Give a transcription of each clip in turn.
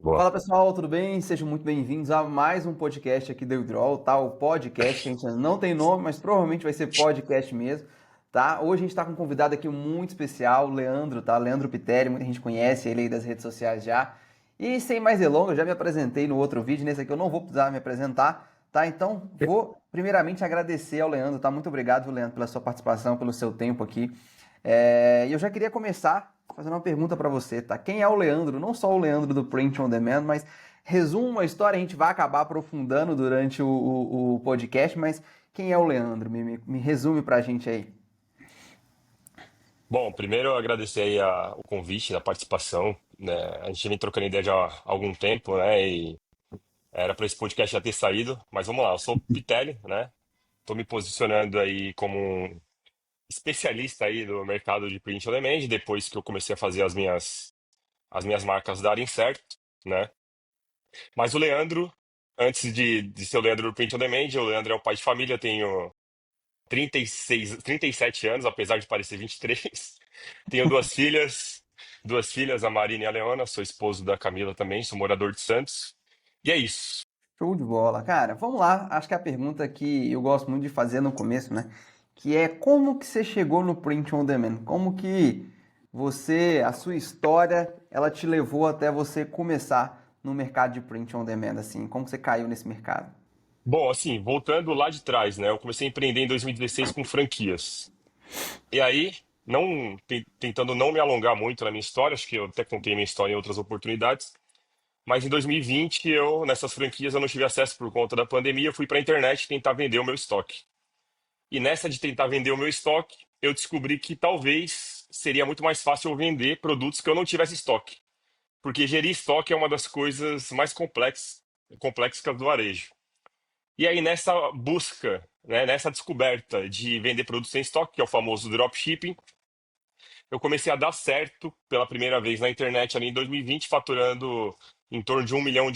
Fala Boa. pessoal, tudo bem? Sejam muito bem-vindos a mais um podcast aqui do Withdrawal, tá? O podcast que a gente ainda não tem nome, mas provavelmente vai ser podcast mesmo, tá? Hoje a gente está com um convidado aqui muito especial, o Leandro, tá? Leandro Pitelli, muita gente conhece ele aí das redes sociais já. E sem mais delongas, eu já me apresentei no outro vídeo, nesse aqui eu não vou precisar me apresentar, tá? Então vou primeiramente agradecer ao Leandro, tá? Muito obrigado, Leandro, pela sua participação, pelo seu tempo aqui. E eu já queria começar fazendo uma pergunta para você, tá? Quem é o Leandro? Não só o Leandro do Print on Demand, mas resumo uma história, a gente vai acabar aprofundando durante o podcast, mas quem é o Leandro? Me resume pra gente aí. Bom, primeiro eu agradecer aí o convite, a participação, né? A gente vem trocando ideia já há algum tempo, né? E era para esse podcast já ter saído, mas vamos lá. Eu sou o Pitelli, né? Tô me posicionando aí como um especialista aí do mercado de print on demand, depois que eu comecei a fazer as minhas marcas darem certo, né? Mas o Leandro, antes de ser o Leandro do print on demand, o Leandro é um pai de família, eu tenho 36, 37 anos, apesar de parecer 23. Tenho duas filhas, a Marina e a Leona. Sou esposo da Camila também, sou morador de Santos. E é isso. Show de bola. Cara, vamos lá. Acho que a pergunta que eu gosto muito de fazer no começo, né? Que é como que você chegou no Print on Demand? Como que você, a sua história, ela te levou até você começar no mercado de Print on Demand, assim? Como que você caiu nesse mercado? Bom, assim, voltando lá de trás, né? Eu comecei a empreender em 2016 com franquias. E aí, não tentando não me alongar muito na minha história, acho que eu até contei minha história em outras oportunidades. Mas em 2020, nessas franquias, eu não tive acesso por conta da pandemia. Eu fui para a internet tentar vender o meu estoque. E nessa de tentar vender o meu estoque, eu descobri que talvez seria muito mais fácil eu vender produtos que eu não tivesse estoque. Porque gerir estoque é uma das coisas mais complexas do varejo. E aí, nessa busca, né, nessa descoberta de vender produtos sem estoque, que é o famoso dropshipping, eu comecei a dar certo pela primeira vez na internet ali em 2020, faturando em torno de R$ 1 milhão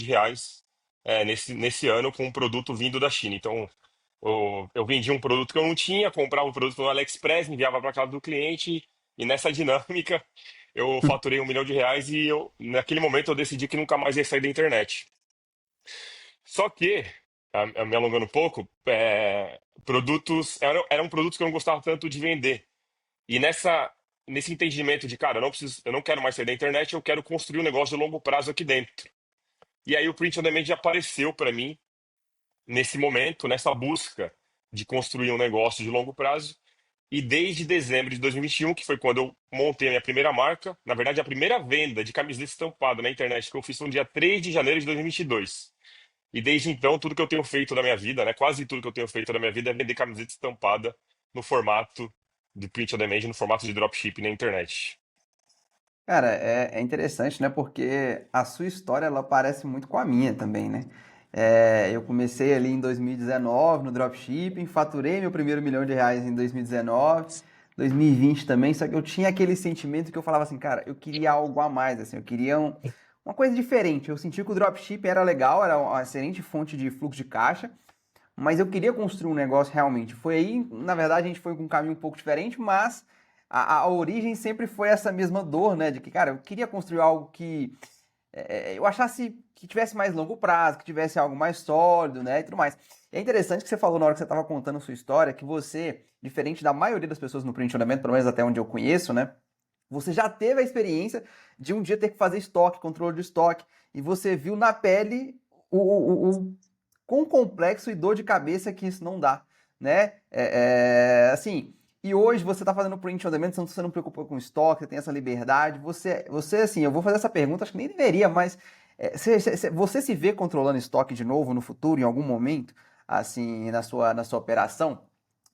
nesse ano com um produto vindo da China. Então, eu vendia um produto que eu não tinha, comprava o produto no AliExpress, enviava para casa do cliente, e nessa dinâmica eu faturei R$ 1 milhão e naquele momento eu decidi que nunca mais ia sair da internet. Só que, me alongando um pouco, eram produtos que eu não gostava tanto de vender. E nesse entendimento de, cara, eu não quero mais sair da internet, eu quero construir um negócio de longo prazo aqui dentro. E aí o Print on Demand apareceu para mim nesse momento, nessa busca de construir um negócio de longo prazo. E desde dezembro de 2021, que foi quando eu montei a minha primeira marca, na verdade, a primeira venda de camiseta estampada na internet que eu fiz foi no dia 3 de janeiro de 2022. E desde então, tudo que eu tenho feito na minha vida, né, quase tudo que eu tenho feito na minha vida é vender camiseta estampada no formato de print on demand, no formato de dropship na internet. Cara, é interessante, né? Porque a sua história ela parece muito com a minha também, né? Eu comecei ali em 2019 no dropshipping, faturei meu primeiro milhão de reais em 2019, 2020 também, só que eu tinha aquele sentimento que eu falava assim, cara, eu queria algo a mais, assim, eu queria uma coisa diferente. Eu senti que o dropshipping era legal, era uma excelente fonte de fluxo de caixa, mas eu queria construir um negócio realmente. Foi aí, na verdade, a gente foi com um caminho um pouco diferente, mas a origem sempre foi essa mesma dor, né? De que, cara, eu queria construir algo que eu achasse que tivesse mais longo prazo, que tivesse algo mais sólido, né? E tudo mais. E é interessante que você falou na hora que você estava contando a sua história, que você, diferente da maioria das pessoas no print fundamento, pelo menos até onde eu conheço, né? Você já teve a experiência de um dia ter que fazer estoque, controle de estoque, e você viu na pele o quão complexo e dor de cabeça que isso não dá, né? Assim, e hoje você está fazendo print on demand, então você não preocupa com estoque, você tem essa liberdade. Você assim, eu vou fazer essa pergunta, acho que nem deveria, mas você se vê controlando estoque de novo no futuro, em algum momento, assim, na sua operação?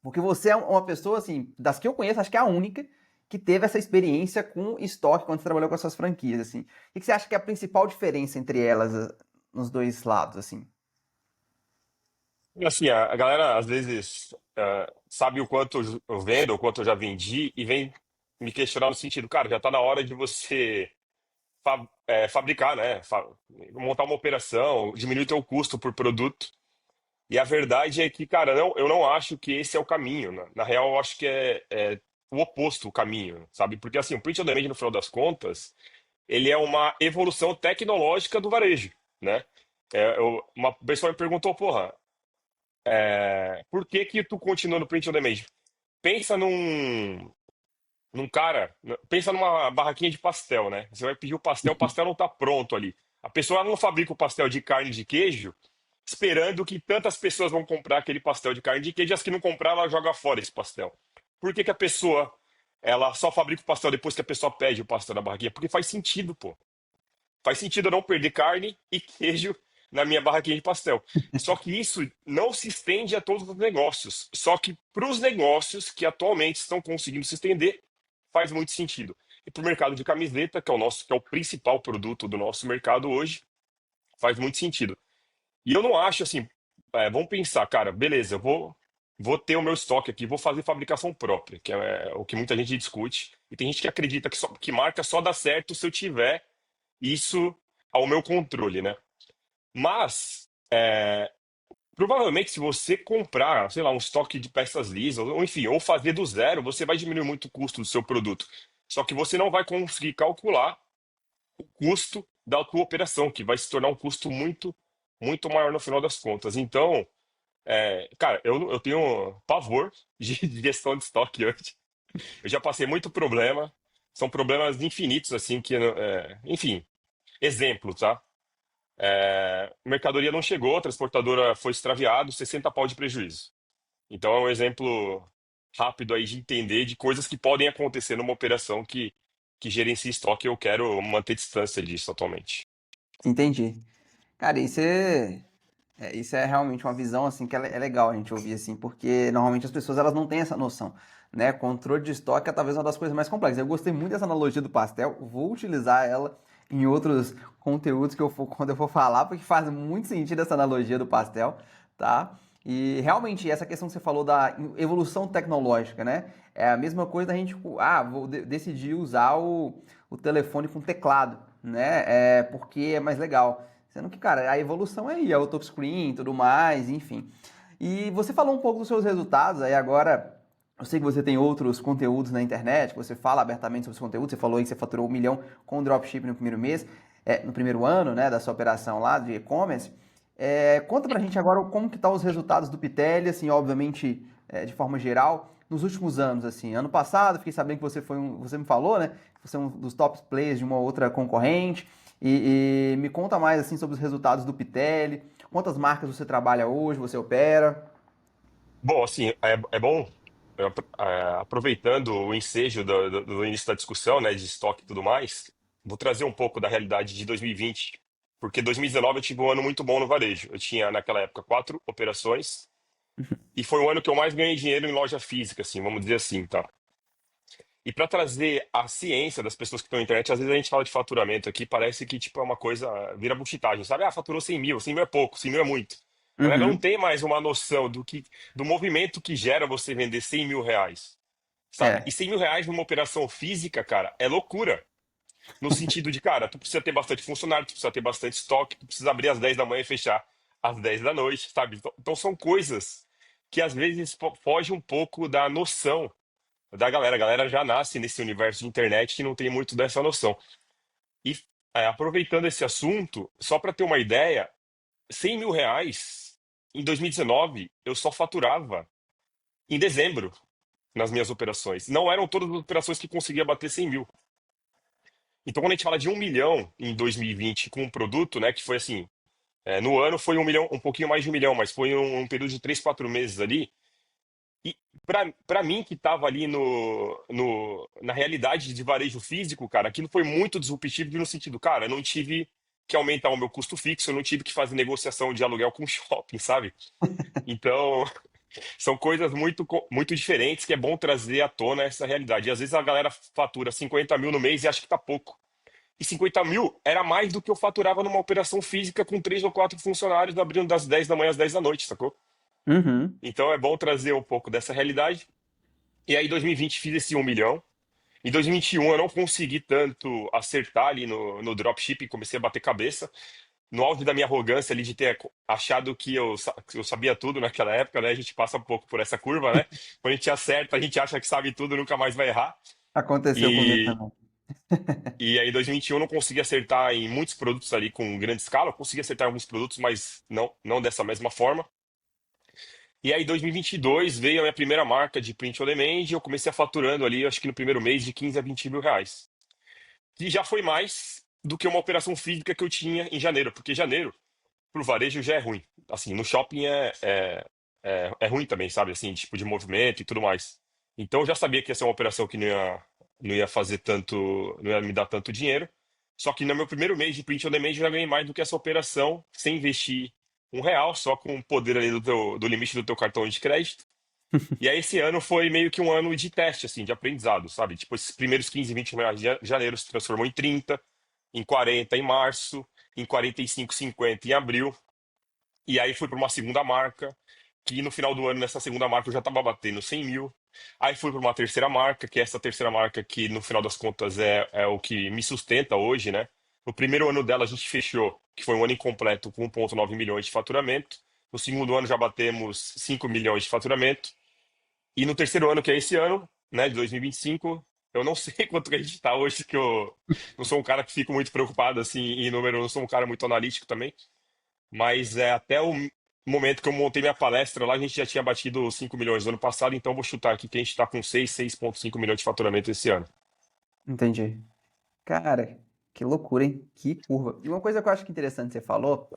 Porque você é uma pessoa, assim, das que eu conheço, acho que é a única que teve essa experiência com estoque quando você trabalhou com essas franquias, assim. O que você acha que é a principal diferença entre elas, nos dois lados, assim? E assim, a galera às vezes sabe o quanto eu vendo, o quanto eu já vendi, e vem me questionar no sentido, cara, já tá na hora de você fabricar, né? Montar uma operação, diminuir o teu custo por produto. E a verdade é que, cara, eu não acho que esse é o caminho. Na real, eu acho que é o oposto o caminho, sabe? Porque assim, o print on demand, no final das contas, ele é uma evolução tecnológica do varejo, né? Uma pessoa me perguntou, porra, por que que tu continua no print on demand? Pensa num cara, pensa numa barraquinha de pastel, né? Você vai pedir o pastel não tá pronto ali. A pessoa não fabrica o pastel de carne e de queijo esperando que tantas pessoas vão comprar aquele pastel de carne e de queijo, e as que não comprar, ela joga fora esse pastel. Por que que a pessoa, ela só fabrica o pastel depois que a pessoa pede o pastel da barraquinha? Porque faz sentido, pô. Faz sentido eu não perder carne e queijo na minha barraquinha de pastel. Só que isso não se estende a todos os negócios. Só que para os negócios que atualmente estão conseguindo se estender, faz muito sentido. E para o mercado de camiseta, que é o nosso, que é o principal produto do nosso mercado hoje, faz muito sentido. E eu não acho assim, vamos pensar, cara, beleza, vou ter o meu estoque aqui, vou fazer fabricação própria, que é o que muita gente discute. E tem gente que acredita que marca só dá certo se eu tiver isso ao meu controle, né? Mas, provavelmente, se você comprar, sei lá, um estoque de peças lisas, ou enfim, ou fazer do zero, você vai diminuir muito o custo do seu produto. Só que você não vai conseguir calcular o custo da tua operação, que vai se tornar um custo muito, muito maior no final das contas. Então, cara, eu tenho pavor de gestão de estoque hoje. Eu já passei muito problema, são problemas infinitos, assim, enfim, exemplo, tá? Mercadoria não chegou, a transportadora foi extraviado, 60 pau de prejuízo. Então é um exemplo rápido aí de entender de coisas que podem acontecer numa operação que gerencia estoque e eu quero manter distância disso atualmente. Entendi. Cara, isso é realmente uma visão assim que é legal a gente ouvir assim, porque normalmente as pessoas elas não têm essa noção, né? Controle de estoque é talvez uma das coisas mais complexas. Eu gostei muito dessa analogia do pastel, vou utilizar ela em outros conteúdos que eu for quando eu for falar, porque faz muito sentido essa analogia do pastel, tá? E realmente essa questão que você falou da evolução tecnológica, né? É a mesma coisa da gente, vou decidir usar o telefone com teclado, né? Porque é mais legal. Sendo que, cara, a evolução é aí, é o touchscreen e tudo mais, enfim. E você falou um pouco dos seus resultados, aí agora eu sei que você tem outros conteúdos na internet, que você fala abertamente sobre os conteúdos, você falou aí que você faturou 1 milhão com dropship no primeiro mês, no primeiro ano, né, da sua operação lá de e-commerce. Conta pra gente agora como que tá os resultados do Pitelli, assim, obviamente, de forma geral, nos últimos anos, assim. Ano passado, fiquei sabendo que você me falou, né, que você é um dos top players de uma outra concorrente, e me conta mais, assim, sobre os resultados do Pitelli, quantas marcas você trabalha hoje, você opera. Bom, assim, é bom, aproveitando o ensejo do início da discussão, né, de estoque e tudo mais, vou trazer um pouco da realidade de 2020, porque 2019 eu tive um ano muito bom no varejo. Eu tinha, naquela época, 4 operações, e foi o ano que eu mais ganhei dinheiro em loja física, assim, vamos dizer assim, tá? E para trazer a ciência das pessoas que estão na internet, às vezes a gente fala de faturamento aqui, parece que tipo é uma coisa, vira buchitagem, sabe? Ah, faturou 100 mil, 100 mil é pouco, 100 mil é muito. A galera não Uhum. tem mais uma noção do movimento que gera você vender 100 mil reais, sabe? E É. 100 mil reais numa operação física, cara, é loucura. No sentido de, cara, tu precisa ter bastante funcionário, tu precisa ter bastante estoque, tu precisa abrir às 10 da manhã e fechar às 10 da noite, sabe? Então são coisas que às vezes fogem um pouco da noção da galera. A galera já nasce nesse universo de internet que não tem muito dessa noção. E aproveitando esse assunto, só para ter uma ideia, 100 mil reais em 2019 eu só faturava em dezembro nas minhas operações. Não eram todas as operações que conseguia bater 100 mil. Então, quando a gente fala de 1 milhão em 2020 com um produto, né, que foi assim, no ano foi 1 milhão, um pouquinho mais de 1 milhão, mas foi um período de 3, 4 meses ali. E para mim, que estava ali na realidade de varejo físico, cara, aquilo foi muito disruptivo no sentido, cara, eu não tive que aumentar o meu custo fixo, eu não tive que fazer negociação de aluguel com o shopping, sabe? Então, são coisas muito, muito diferentes que é bom trazer à tona essa realidade. E às vezes a galera fatura 50 mil no mês e acha que tá pouco. E 50 mil era mais do que eu faturava numa operação física com 3 ou 4 funcionários abrindo das 10 da manhã às 10 da noite, sacou? Uhum. Então é bom trazer um pouco dessa realidade. E aí, em 2020, fiz esse 1 milhão. Em 2021, eu não consegui tanto acertar ali no dropship e comecei a bater cabeça. No auge da minha arrogância ali de ter achado que eu sabia tudo naquela época, né? A gente passa um pouco por essa curva, né? Quando a gente acerta, a gente acha que sabe tudo, nunca mais vai errar. Aconteceu comigo E, também. E aí, em 2021, eu não consegui acertar em muitos produtos ali com grande escala. Eu consegui acertar em alguns produtos, mas não dessa mesma forma. E aí, em 2022, veio a minha primeira marca de print on demand e eu comecei a faturando ali, acho que no primeiro mês, de 15 a 20 mil reais. Que já foi mais do que uma operação física que eu tinha em janeiro, porque janeiro, pro varejo, já é ruim. Assim, no shopping é ruim também, sabe? Assim, tipo de movimento e tudo mais. Então, eu já sabia que ia ser uma operação que não ia fazer tanto, não ia me dar tanto dinheiro. Só que no meu primeiro mês de print on demand, eu já ganhei mais do que essa operação, sem investir R$ 1, só com o poder ali do limite do teu cartão de crédito. E aí esse ano foi meio que um ano de teste, assim, de aprendizado, sabe? Tipo, esses primeiros 15, 20 reais de janeiro se transformou em 30, em 40 em março, em 45, 50 em abril. E aí fui para uma segunda marca, que no final do ano, nessa segunda marca, eu já estava batendo 100 mil. Aí fui para uma terceira marca, que é essa terceira marca que, no final das contas, é o que me sustenta hoje, né? No primeiro ano dela, a gente fechou, que foi um ano incompleto, com 1,9 milhões de faturamento. No segundo ano, já batemos 5 milhões de faturamento. E no terceiro ano, que é esse ano, né, de 2025, eu não sei quanto que a gente está hoje, que eu não sou um cara que fico muito preocupado assim em número, eu não sou um cara muito analítico também, mas até o momento que eu montei minha palestra lá, a gente já tinha batido 5 milhões no ano passado, então eu vou chutar aqui que a gente está com 6,5 milhões de faturamento esse ano. Entendi. Cara, que loucura, hein? Que curva. E uma coisa que eu acho que interessante que você falou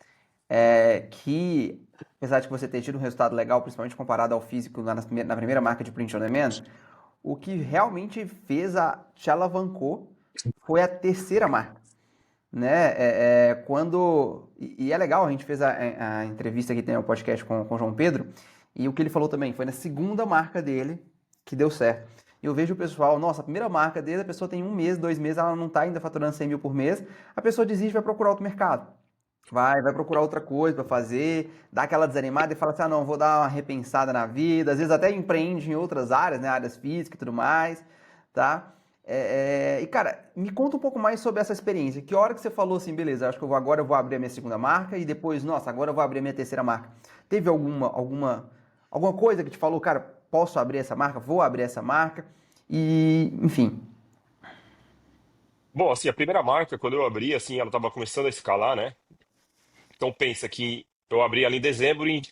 é que, apesar de que você ter tido um resultado legal, principalmente comparado ao físico na primeira marca de print on demand, o que realmente te alavancou foi a terceira marca, né? E é legal, a gente fez a entrevista que tem o podcast com o João Pedro, e o que ele falou também foi na segunda marca dele que deu certo. Eu vejo o pessoal, nossa, a primeira marca dele, a pessoa tem um mês, 2 meses, ela não está ainda faturando 100 mil por mês, a pessoa desiste e vai procurar outro mercado. Vai procurar outra coisa para fazer, dá aquela desanimada e fala assim: ah, não, vou dar uma repensada na vida. Às vezes até empreende em outras áreas, né? Áreas físicas e tudo mais, tá? E cara, me conta um pouco mais sobre essa experiência. Que hora que você falou assim, beleza, acho que agora eu vou abrir a minha segunda marca e depois, nossa, agora eu vou abrir a minha terceira marca. Teve alguma coisa que te falou, cara, posso abrir essa marca, vou abrir essa marca e, enfim. Bom, assim, a primeira marca, quando eu abri, assim, ela estava começando a escalar, né? Então pensa que eu abri ela em dezembro e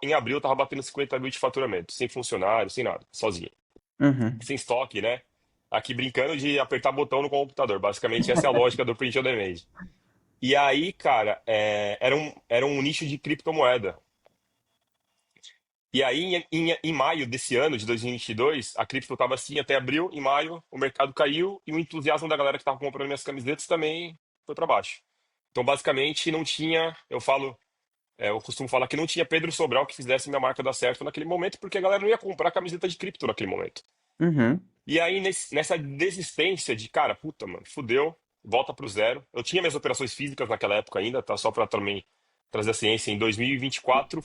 em abril eu estava batendo 50 mil de faturamento, sem funcionário, sem nada, sozinho. Uhum, Sem estoque, né? Aqui brincando de apertar botão no computador. Basicamente, essa é a lógica do print on demand. E aí, cara, era um nicho de criptomoeda. E aí, em maio desse ano, de 2022, a cripto estava assim até abril. Em maio, o mercado caiu e o entusiasmo da galera que estava comprando minhas camisetas também foi para baixo. Então, basicamente, não tinha. Eu costumo falar que não tinha Pedro Sobral que fizesse minha marca dar certo naquele momento, porque a galera não ia comprar camiseta de cripto naquele momento. uhum, E aí, nessa desistência de, cara, puta, mano, fudeu, volta pro zero. Eu tinha minhas operações físicas naquela época ainda, tá? Só pra também trazer a ciência. Em 2024,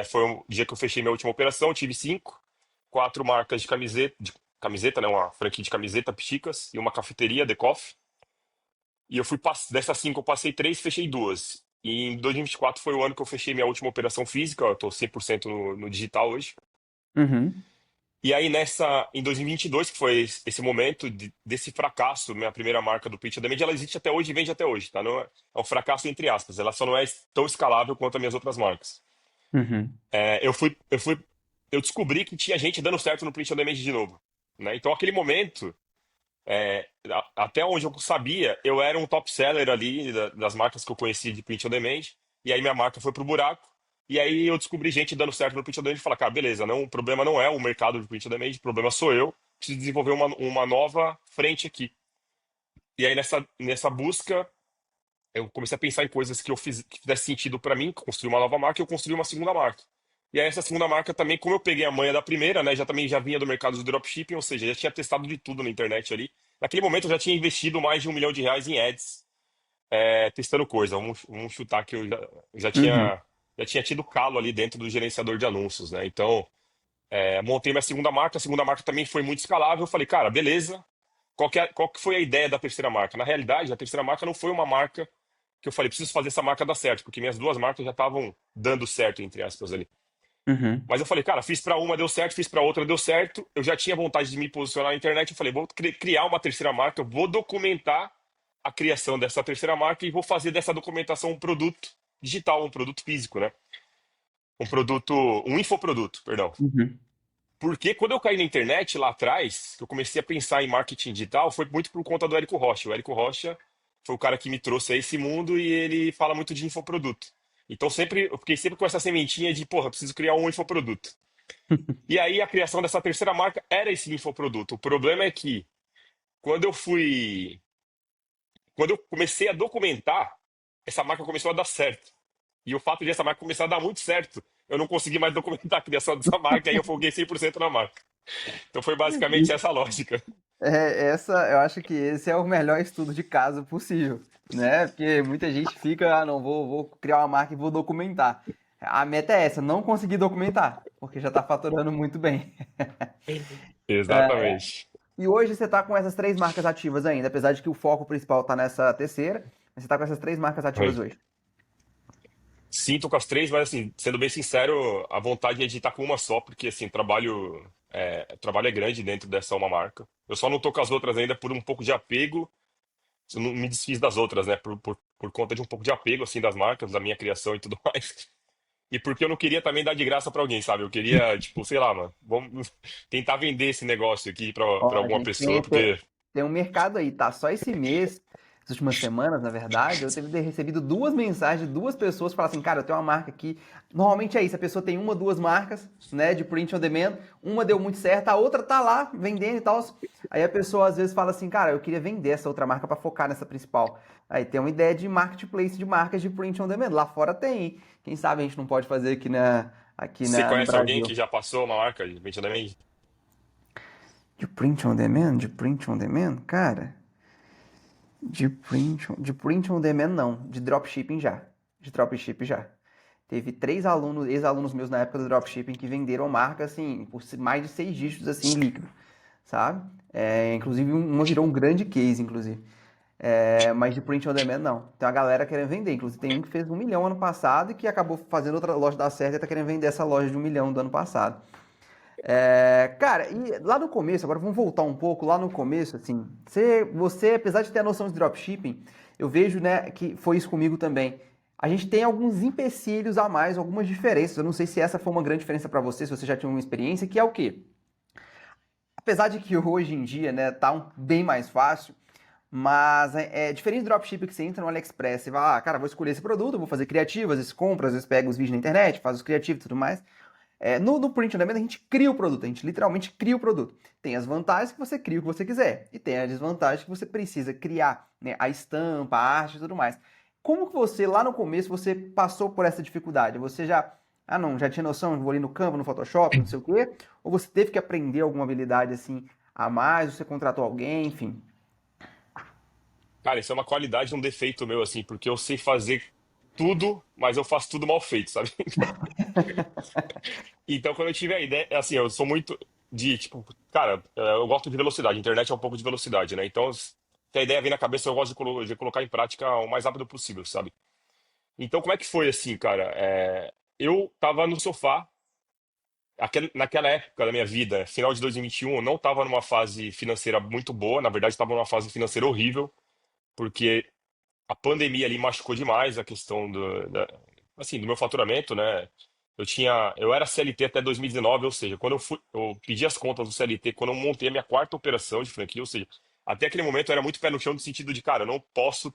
foi o dia que eu fechei minha última operação, eu tive cinco, quatro marcas de camiseta, né? Uma franquia de camiseta, Pichicas, e uma cafeteria, The Coffee. E dessas cinco, eu passei três, fechei duas. E em 2024 foi o ano que eu fechei minha última operação física, eu tô 100% no digital hoje. uhum, E aí, em 2022, que foi esse momento desse fracasso, minha primeira marca do Pitch Adamant, ela existe até hoje e vende até hoje, tá? Não é um fracasso entre aspas, ela só não é tão escalável quanto as minhas outras marcas. uhum, Eu descobri que tinha gente dando certo no Print on Demand de novo, né? Então, aquele momento, até onde eu sabia, eu era um top seller ali das marcas que eu conhecia de Print on Demand, e aí minha marca foi pro buraco, e aí eu descobri gente dando certo no Print on Demand e falar, cara, beleza, não, o problema não é o mercado de Print on Demand, o problema sou eu, preciso desenvolver uma nova frente aqui. E aí nessa busca, eu comecei a pensar em coisas que eu fiz que fizesse sentido para mim, construir uma nova marca e eu construí uma segunda marca. E aí essa segunda marca também, como eu peguei a manha da primeira, né, já vinha do mercado do dropshipping, ou seja, já tinha testado de tudo na internet ali. Naquele momento eu já tinha investido mais de R$ 1 milhão em ads, testando coisa. Vamos chutar que eu já uhum. tinha tido calo ali dentro do gerenciador de anúncios, né? Então, montei minha segunda marca, a segunda marca também foi muito escalável. Eu falei, cara, beleza. Qual que foi a ideia da terceira marca? Na realidade, a terceira marca não foi uma marca que eu falei, preciso fazer essa marca dar certo, porque minhas duas marcas já estavam dando certo, entre aspas, ali. Uhum. Mas eu falei, cara, fiz pra uma, deu certo, fiz pra outra, deu certo. Eu já tinha vontade de me posicionar na internet. Eu falei, vou criar uma terceira marca, eu vou documentar a criação dessa terceira marca e vou fazer dessa documentação um produto digital, um produto físico, né? Um produto, um infoproduto, perdão. Uhum. Porque quando eu caí na internet lá atrás, que eu comecei a pensar em marketing digital, foi muito por conta do Érico Rocha. O Érico Rocha foi o cara que me trouxe a esse mundo e ele fala muito de infoproduto. Então sempre, eu fiquei sempre com essa sementinha de, porra, preciso criar um infoproduto. E aí a criação dessa terceira marca era esse infoproduto. O problema é que quando eu fui, quando eu comecei a documentar, essa marca começou a dar certo. E o fato de essa marca começar a dar muito certo, eu não consegui mais documentar a criação dessa marca, aí eu foguei 100% na marca. Então foi basicamente essa a lógica. Eu acho que esse é o melhor estudo de caso possível, né? Porque muita gente fica, ah, não, vou criar uma marca e vou documentar. A meta é essa, não conseguir documentar, porque já está faturando muito bem. Exatamente. E hoje você está com essas três marcas ativas ainda, apesar de que o foco principal está nessa terceira, mas você está com essas três marcas ativas hoje. Sinto com as três, mas assim, sendo bem sincero, a vontade é de estar com uma só, porque assim, trabalho é grande dentro dessa uma marca. Eu só não tô com as outras ainda por um pouco de apego. Eu não me desfiz das outras, né? Por conta de um pouco de apego, assim, das marcas, da minha criação e tudo mais. E porque eu não queria também dar de graça pra alguém, sabe? Eu queria, tipo, sei lá, mano, vamos tentar vender esse negócio aqui pra Ó, a alguma gente pessoa, porque tem um mercado aí, tá? Só esse mês, as últimas semanas, na verdade, eu teve recebido duas mensagens de duas pessoas que falaram assim, cara, eu tenho uma marca aqui. Normalmente é isso, a pessoa tem uma, duas marcas, né, de print on demand, uma deu muito certo, a outra tá lá vendendo e tal. Aí a pessoa às vezes fala assim, cara, eu queria vender essa outra marca para focar nessa principal. Aí tem uma ideia de marketplace de marcas de print on demand. Lá fora tem, hein? Quem sabe a gente não pode fazer você no conhece alguém que Brasil. já passou uma marca de vendedamente? De print on demand? De print on demand? Cara, de print on demand não, de dropshipping já. De dropshipping já. Teve três alunos, ex-alunos meus na época do dropshipping que venderam marca assim, por mais de 6 dígitos assim, líquido, sabe? Inclusive uma virou um grande case, inclusive. Mas de print on demand não. Tem uma galera querendo vender, inclusive tem um que fez 1 milhão ano passado e que acabou fazendo outra loja dar certo e tá querendo vender essa loja de 1 milhão do ano passado. Cara, e lá no começo, agora vamos voltar um pouco, lá no começo, assim, você, apesar de ter a noção de dropshipping, eu vejo, né, que foi isso comigo também. A gente tem alguns empecilhos a mais, algumas diferenças. Eu não sei se essa foi uma grande diferença para você, se você já tinha uma experiência, que é o quê? Apesar de que hoje em dia, né, tá bem mais fácil, mas é diferente do dropshipping que você entra no AliExpress, você vai, ah, cara, vou escolher esse produto, vou fazer criativo, às vezes compra, às vezes pega os vídeos na internet, faz os criativos e tudo mais. No print on demand a gente cria o produto, a gente literalmente cria o produto. Tem as vantagens que você cria o que você quiser e tem as desvantagens que você precisa criar, né, a estampa, a arte e tudo mais. Como que você, lá no começo, você passou por essa dificuldade? Você já, ah não, já tinha noção, vou ali no Canva, no Photoshop, não sei o quê? Ou você teve que aprender alguma habilidade assim a mais, você contratou alguém, enfim. Cara, isso é uma qualidade e um defeito meu, assim, porque eu sei fazer tudo, mas eu faço tudo mal feito, sabe? Então, quando eu tive a ideia, assim, eu sou muito de, tipo, cara, eu gosto de velocidade, a internet é um pouco de velocidade, né? Então, se a ideia vem na cabeça, eu gosto de colocar em prática o mais rápido possível, sabe? Então, como é que foi, assim, cara? Eu tava no sofá, naquela época da minha vida, final de 2021, eu não tava numa fase financeira muito boa, na verdade, estava numa fase financeira horrível, porque a pandemia ali machucou demais a questão assim, do meu faturamento, né? Eu era CLT até 2019, ou seja, eu pedi as contas do CLT quando eu montei a minha quarta operação de franquia, ou seja, até aquele momento eu era muito pé no chão no sentido de, cara, eu não posso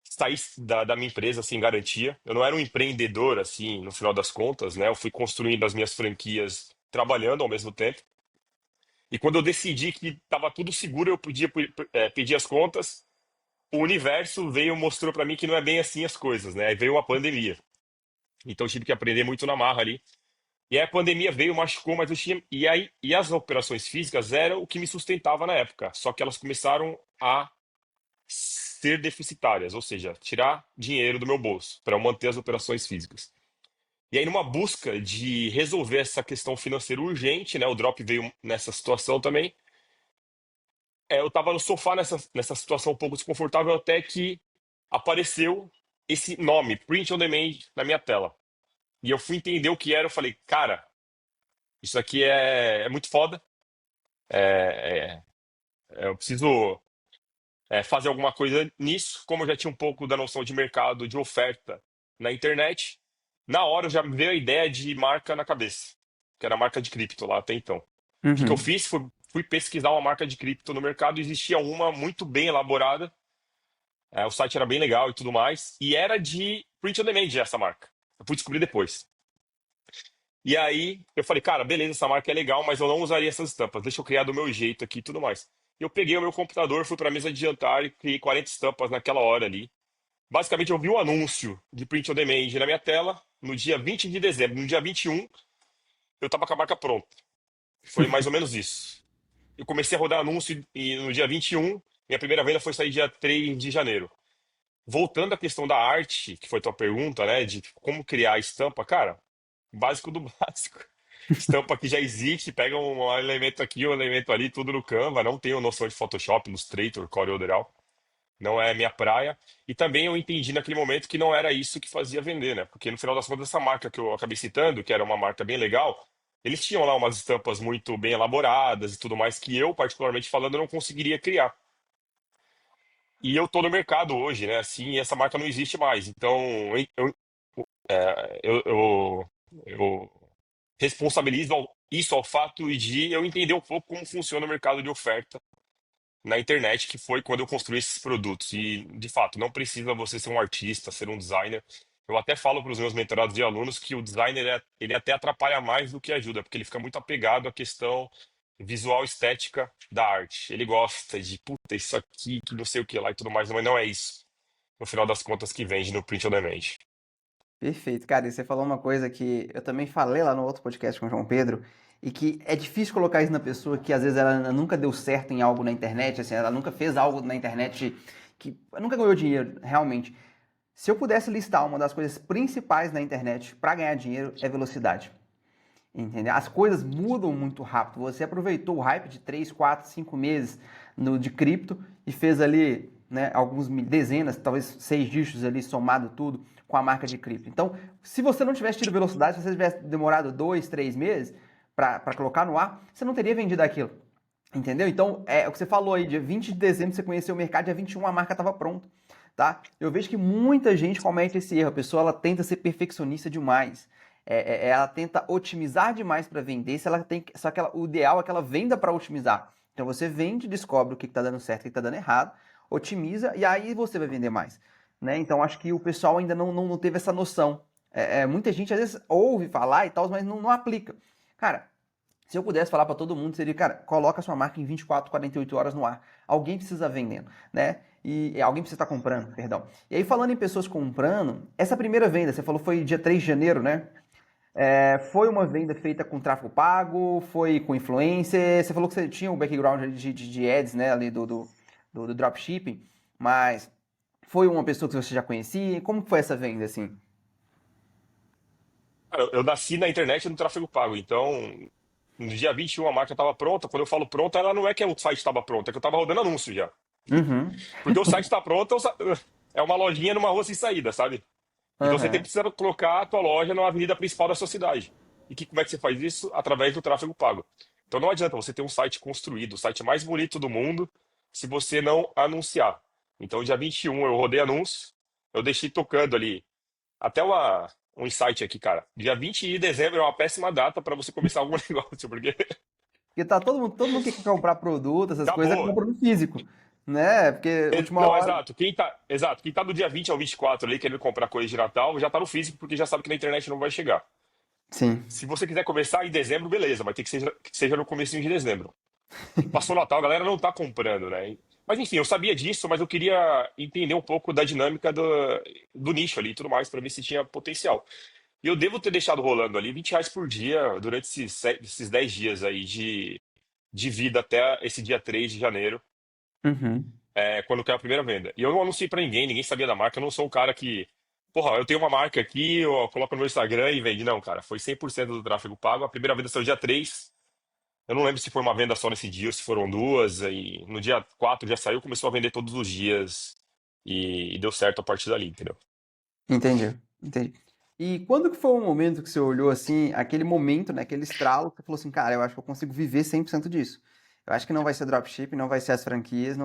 sair da minha empresa sem garantia. Eu não era um empreendedor, assim, no final das contas, né? Eu fui construindo as minhas franquias trabalhando ao mesmo tempo. E quando eu decidi que estava tudo seguro, eu podia pedir as contas, o universo veio e mostrou para mim que não é bem assim as coisas, né? Aí veio a pandemia. Então eu tive que aprender muito na marra ali. E aí a pandemia veio, machucou, mas eu tinha. E as operações físicas eram o que me sustentava na época. Só que elas começaram a ser deficitárias, ou seja, tirar dinheiro do meu bolso para eu manter as operações físicas. E aí, numa busca de resolver essa questão financeira urgente, né? O drop veio nessa situação também. Eu estava no sofá nessa situação um pouco desconfortável até que apareceu esse nome, Print on Demand, na minha tela. e eu fui entender o que era. Eu falei, cara, isso aqui é muito foda. É, eu preciso fazer alguma coisa nisso. Como eu já tinha um pouco da noção de mercado, de oferta na internet, na hora já me veio a ideia de marca na cabeça, que era a marca de cripto lá até então. O que eu Uhum. fiz foi fui pesquisar uma marca de cripto no mercado. Existia uma muito bem elaborada, o site era bem legal e tudo mais, e era de print on demand essa marca. Eu fui descobrir depois. E aí eu falei, cara, beleza, essa marca é legal, mas eu não usaria essas estampas. Deixa eu criar do meu jeito aqui e tudo mais. Eu peguei o meu computador, fui para a mesa de jantar e criei 40 estampas naquela hora ali. Basicamente, eu vi um anúncio de print on demand na minha tela no dia 20 de dezembro. No dia 21, eu estava com a marca pronta. Foi mais ou menos isso. Eu comecei a rodar anúncio e no dia 21, minha primeira venda foi sair dia 3 de janeiro. Voltando à questão da arte, que foi tua pergunta, né, de como criar a estampa, cara, básico do básico. Estampa que já existe, pega um elemento aqui, um elemento ali, tudo no Canva. Não tenho noção de Photoshop, Illustrator, CorelDRAW. Não é minha praia. E também eu entendi naquele momento que não era isso que fazia vender, né? Porque no final das contas, essa marca que eu acabei citando, que era uma marca bem legal, eles tinham lá umas estampas muito bem elaboradas e tudo mais que eu, particularmente falando, não conseguiria criar. E eu tô no mercado hoje, né? Assim, e essa marca não existe mais. Então, eu responsabilizo isso ao fato de eu entender um pouco como funciona o mercado de oferta na internet, que foi quando eu construí esses produtos. E, de fato, não precisa você ser um artista, ser um designer. Eu até falo para os meus mentorados de alunos que o designer ele até atrapalha mais do que ajuda, porque ele fica muito apegado à questão visual estética da arte. Ele gosta de, puta, isso aqui, que não sei o que lá e tudo mais, mas não é isso, no final das contas, que vende no print on demand. Perfeito, cara. E você falou uma coisa que eu também falei lá no outro podcast com o João Pedro, e que é difícil colocar isso na pessoa que às vezes ela nunca deu certo em algo na internet, assim, ela nunca fez algo na internet que nunca ganhou dinheiro, realmente. Se eu pudesse listar uma das coisas principais na internet para ganhar dinheiro é velocidade. Entendeu? As coisas mudam muito rápido. Você aproveitou o hype de 3, 4, 5 meses de cripto e fez ali, né, alguns dezenas, talvez 6 dígitos ali somado tudo com a marca de cripto. Então, se você não tivesse tido velocidade, se você tivesse demorado 2, 3 meses para colocar no ar, você não teria vendido aquilo. Entendeu? Então, é o que você falou aí, dia 20 de dezembro você conheceu o mercado, dia 21 a marca estava pronta, tá? Eu vejo que muita gente comete esse erro, a pessoa ela tenta ser perfeccionista demais. Ela tenta otimizar demais para vender, se ela tem, só que o ideal é que ela venda para otimizar. Então você vende, descobre o que está dando certo e o que está dando errado, otimiza e aí você vai vender mais. Né? Então acho que o pessoal ainda não teve essa noção. Muita gente às vezes ouve falar e tal, mas não aplica. Cara, se eu pudesse falar para todo mundo, seria, cara, coloca a sua marca em 24, 48 horas no ar. Alguém precisa vendendo, né? E alguém precisa estar comprando, perdão. E aí, falando em pessoas comprando, essa primeira venda, você falou foi dia 3 de janeiro, né? Foi uma venda feita com tráfego pago, foi com influencer. Você falou que você tinha o background de ads, né, ali do dropshipping, mas foi uma pessoa que você já conhecia? Como que foi essa venda, assim? Cara, eu nasci na internet no tráfego pago, então no dia 21 a marca estava pronta. Quando eu falo pronta, ela não é que o site estava pronto, é que eu estava rodando anúncio já. Uhum. Porque o site está pronto, é uma lojinha numa rua sem saída, sabe? Então você Aham. precisa colocar a tua loja na avenida principal da sua cidade. E como é que você faz isso? Através do tráfego pago. Então não adianta você ter um site construído, o site mais bonito do mundo, se você não anunciar. Então dia 21 eu rodei anúncio, eu deixei tocando ali. Até um insight aqui, cara. Dia 20 de dezembro é uma péssima data para você começar algum negócio, porque Porque tá todo mundo que quer comprar produto, essas coisas, acabou. compra no físico, né? Porque última Não, hora. exato. Quem tá do dia 20 ao 24 ali querendo comprar coisa de Natal, já tá no físico porque já sabe que na internet não vai chegar. Sim, Se você quiser começar em dezembro, beleza, mas tem que seja no comecinho de dezembro. Passou o Natal, a galera não tá comprando, né? Mas enfim, eu sabia disso, mas eu queria entender um pouco da dinâmica do nicho ali e tudo mais, para ver se tinha potencial. E eu devo ter deixado rolando ali R$ 20 por dia durante esses 10 dias aí de vida até esse dia 3 de janeiro, Uhum. quando caiu a primeira venda. E eu não anunciei pra ninguém, ninguém sabia da marca. Eu não sou um cara que, porra, eu tenho uma marca aqui, eu coloco no meu Instagram e vende. Não, cara, foi 100% do tráfego pago. A primeira venda saiu dia 3. Eu não lembro se foi uma venda só nesse dia ou se foram duas. E no dia 4 já saiu, começou a vender todos os dias. E deu certo a partir dali, entendeu? Entendi, entendi. E quando que foi o momento que você olhou assim, aquele momento, né, aquele estralo, que você falou assim, cara, eu acho que eu consigo viver 100% disso. Eu acho que não vai ser dropship, não vai ser as franquias,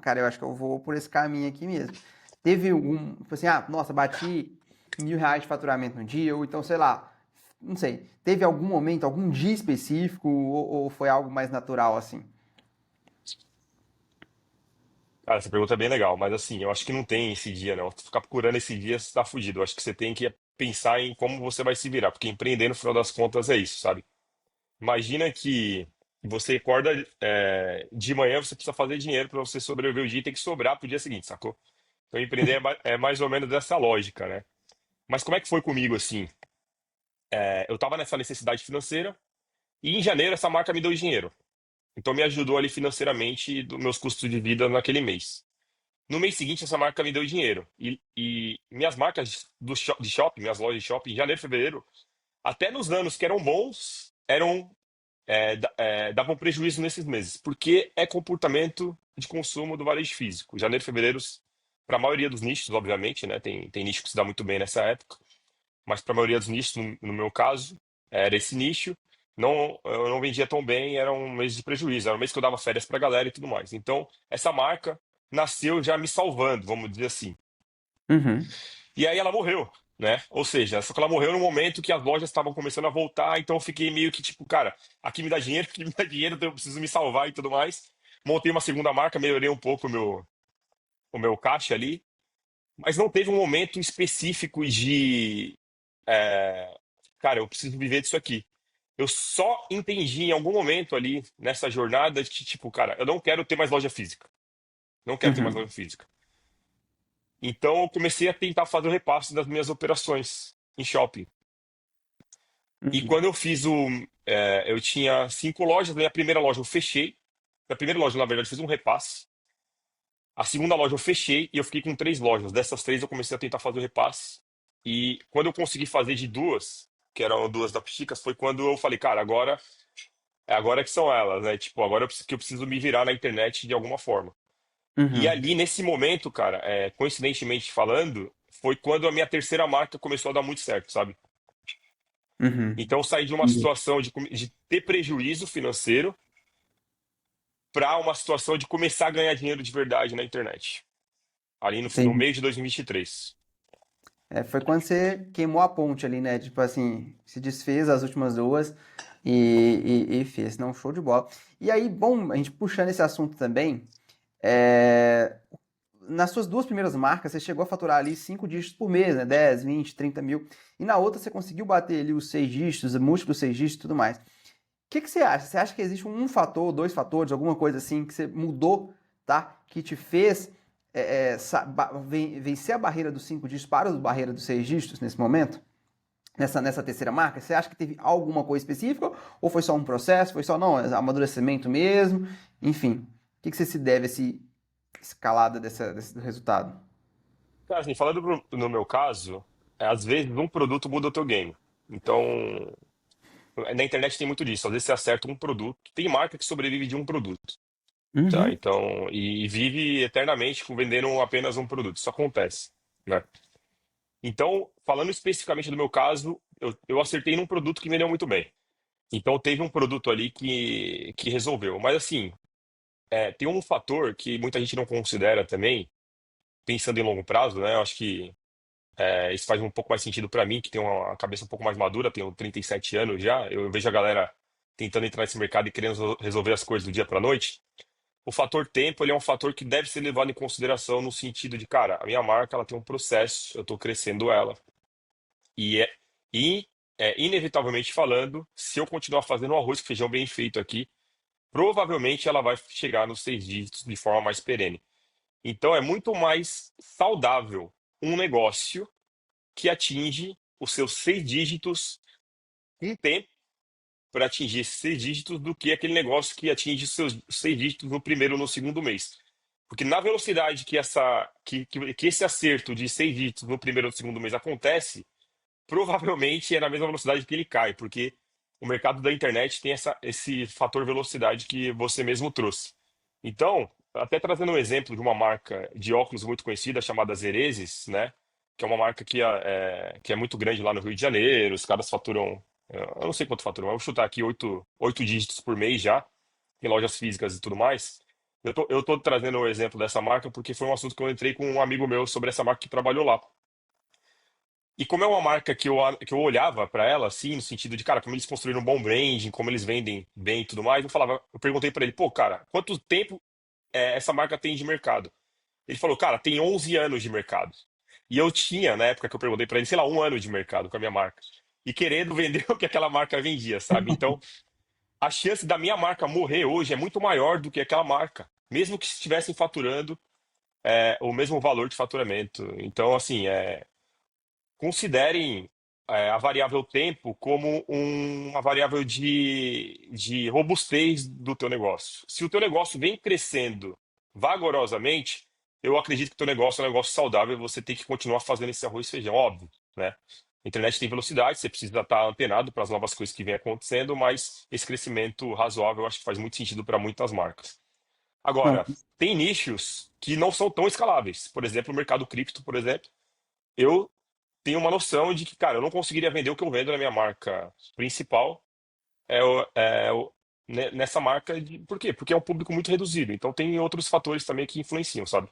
cara, eu acho que eu vou por esse caminho aqui mesmo. Teve algum, tipo assim, nossa, bati R$ 1.000 de faturamento no dia, ou então, sei lá, não sei, teve algum momento, algum dia específico, ou foi algo mais natural assim? Cara, essa pergunta é bem legal, mas assim, eu acho que não tem esse dia, não. Se ficar procurando esse dia, você tá fudido. Eu acho que você tem que pensar em como você vai se virar, porque empreender, no final das contas, é isso, sabe? Imagina que você acorda, de manhã, você precisa fazer dinheiro para você sobreviver o dia e tem que sobrar pro dia seguinte, sacou? Então, empreender é mais ou menos dessa lógica, né? Mas como é que foi comigo, assim? Eu tava nessa necessidade financeira e em janeiro essa marca me deu dinheiro. Então, me ajudou ali financeiramente dos meus custos de vida naquele mês. No mês seguinte, essa marca me deu dinheiro. E minhas marcas de shopping, minhas lojas de shopping, em janeiro e fevereiro, até nos anos que eram bons, davam prejuízo nesses meses, porque é comportamento de consumo do varejo físico. Janeiro e fevereiro, para a maioria dos nichos, obviamente, né? Tem nicho que se dá muito bem nessa época, mas para a maioria dos nichos, no meu caso, era esse nicho. Não, eu não vendia tão bem, era um mês de prejuízo, era um mês que eu dava férias para a galera e tudo mais. Então, essa marca nasceu já me salvando, vamos dizer assim. Uhum, E aí ela morreu, né? Ou seja, só que ela morreu no momento que as lojas estavam começando a voltar, então eu fiquei meio que tipo, cara, aqui me dá dinheiro, aqui me dá dinheiro, então eu preciso me salvar e tudo mais. Montei uma segunda marca, melhorei um pouco o meu caixa ali, mas não teve um momento específico de, é, cara, eu preciso viver disso aqui. Eu só entendi em algum momento ali nessa jornada que, tipo, cara, eu não quero ter mais loja física. Não quero ter mais uhum, loja física. Então eu comecei a tentar fazer o repasse das minhas operações em shopping. E uhum, quando eu fiz eu tinha 5 lojas, na minha primeira loja eu fechei. Na primeira loja, na verdade, eu fiz um repasse. A segunda loja eu fechei e eu fiquei com 3 lojas. Dessas 3 eu comecei a tentar fazer o repasse. E quando eu consegui fazer de duas, que eram duas da Pixicas, foi quando eu falei, cara, agora que são elas, né? Tipo, agora que eu preciso me virar na internet de alguma forma. E uhum, ali, nesse momento, cara, coincidentemente falando, foi quando a minha terceira marca começou a dar muito certo, sabe? uhum. Então, eu saí de uma Entendi. situação de ter prejuízo financeiro para uma situação de começar a ganhar dinheiro de verdade na internet. Ali no Entendi. meio de 2023. É, foi quando você queimou a ponte ali, né? Tipo assim, se desfez as últimas duas e fez. Não, show de bola. E aí, bom, a gente puxando esse assunto também, é, nas suas duas primeiras marcas, você chegou a faturar ali 5 dígitos por mês, né? 10, 20, 30 mil. E na outra você conseguiu bater ali os 6 dígitos, múltiplos 6 dígitos e tudo mais. O que que você acha? Você acha que existe um fator, dois fatores, alguma coisa assim que você mudou, tá? Que te fez vencer a barreira dos 5 dígitos para a barreira dos 6 dígitos nesse momento? Nessa terceira marca? Você acha que teve alguma coisa específica? Ou foi só um processo? Foi só, não, amadurecimento mesmo? Enfim, o que que você se deve a essa escalada desse resultado? Cara, assim, falando no meu caso, às vezes um produto muda o teu game. Então, na internet tem muito disso. Às vezes você acerta um produto. Tem marca que sobrevive de um produto, tá? Uhum, Então, e vive eternamente com vendendo apenas um produto. Isso acontece, né? Então, falando especificamente do meu caso, eu acertei num produto que vendeu muito bem. Então, teve um produto ali que resolveu. Mas, assim, tem um fator que muita gente não considera também, pensando em longo prazo, né? Eu acho que isso faz um pouco mais sentido para mim, que tenho uma cabeça um pouco mais madura, tenho 37 anos já. Eu vejo a galera tentando entrar nesse mercado e querendo resolver as coisas do dia para noite. O fator tempo, ele é um fator que deve ser levado em consideração no sentido de, cara, a minha marca, ela tem um processo, eu estou crescendo ela. E e inevitavelmente falando, se eu continuar fazendo um arroz com feijão bem feito aqui, provavelmente ela vai chegar nos 6 dígitos de forma mais perene. Então é muito mais saudável um negócio que atinge os seus 6 dígitos com tempo para atingir esses 6 dígitos do que aquele negócio que atinge os seus 6 dígitos no primeiro ou no segundo mês. Porque na velocidade que esse acerto de 6 dígitos no primeiro ou no segundo mês acontece, provavelmente é na mesma velocidade que ele cai, porque o mercado da internet tem esse fator velocidade que você mesmo trouxe. Então, até trazendo um exemplo de uma marca de óculos muito conhecida chamada Zereses, né? que é uma marca que é muito grande lá no Rio de Janeiro. Os caras faturam, eu não sei quanto faturam, eu vou chutar aqui oito dígitos por mês já, em lojas físicas e tudo mais. Eu tô trazendo o exemplo dessa marca porque foi um assunto que eu entrei com um amigo meu sobre essa marca que trabalhou lá. E como é uma marca que eu olhava para ela, assim, no sentido de, cara, como eles construíram um bom branding, como eles vendem bem e tudo mais, eu perguntei para ele, pô, cara, quanto tempo essa marca tem de mercado? Ele falou, cara, tem 11 anos de mercado. E eu tinha, na época que eu perguntei pra ele, sei lá, um ano de mercado com a minha marca. E querendo vender o que aquela marca vendia, sabe? Então, a chance da minha marca morrer hoje é muito maior do que aquela marca. Mesmo que estivessem faturando o mesmo valor de faturamento. Então, assim, considerem a variável tempo como uma variável de robustez do teu negócio. Se o teu negócio vem crescendo vagarosamente, eu acredito que o teu negócio é um negócio saudável e você tem que continuar fazendo esse arroz e feijão, óbvio, né? A internet tem velocidade, você precisa estar antenado para as novas coisas que vêm acontecendo, mas esse crescimento razoável eu acho que faz muito sentido para muitas marcas. Não, Agora, tem nichos que não são tão escaláveis. Por exemplo, o mercado cripto, por exemplo. Eu tenho uma noção de que, cara, eu não conseguiria vender o que eu vendo na minha marca principal nessa marca. Por quê? Porque é um público muito reduzido. Então tem outros fatores também que influenciam, sabe?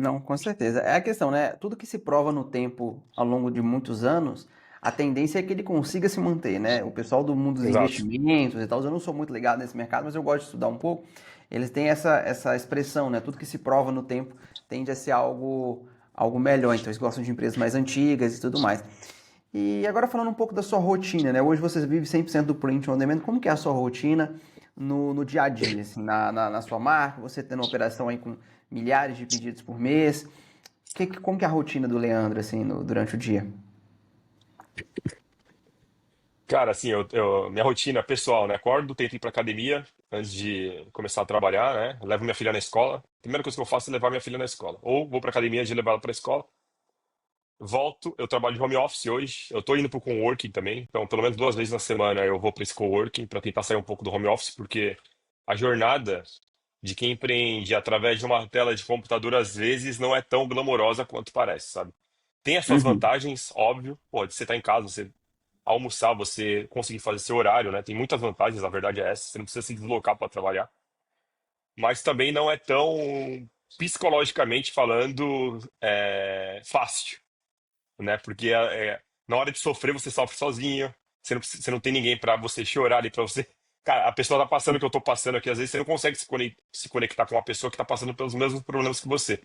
não, com certeza. É a questão, né? Tudo que se prova no tempo, ao longo de muitos anos, a tendência é que ele consiga se manter, né? O pessoal do mundo dos Exato. investimentos e tal, eu não sou muito ligado nesse mercado, mas eu gosto de estudar um pouco. Eles têm essa expressão, né? Tudo que se prova no tempo tende a ser algo melhor. Então, eles gostam de empresas mais antigas e tudo mais. E agora falando um pouco da sua rotina, né? Hoje você vive 100% do print on demand. Como que é a sua rotina no dia a dia, assim, na sua marca? Você tendo uma operação aí com milhares de pedidos por mês. Como que é a rotina do Leandro, assim, durante o dia? Cara, assim, minha rotina pessoal, né? Acordo, tento ir pra academia antes de começar a trabalhar, né? Levo minha filha na escola. Primeira coisa que eu faço é levar minha filha na escola. Ou vou pra academia de levar ela pra escola. Volto, eu trabalho de home office hoje. Eu tô indo pro coworking também. Então, pelo menos 2 vezes na semana eu vou para esse coworking para tentar sair um pouco do home office, porque a jornada de quem empreende através de uma tela de computador às vezes não é tão glamourosa quanto parece, sabe? Tem as suas Uhum. vantagens, óbvio. Pô, de você estar em casa, você almoçar, você conseguir fazer seu horário, né? Tem muitas vantagens, a verdade é essa. Você não precisa se deslocar para trabalhar. Mas também não é tão, psicologicamente falando, fácil, né? Porque na hora de sofrer você sofre sozinho, você não tem ninguém pra você chorar ali pra você. Cara, a pessoa tá passando o que eu tô passando aqui, às vezes você não consegue se conectar com uma pessoa que tá passando pelos mesmos problemas que você.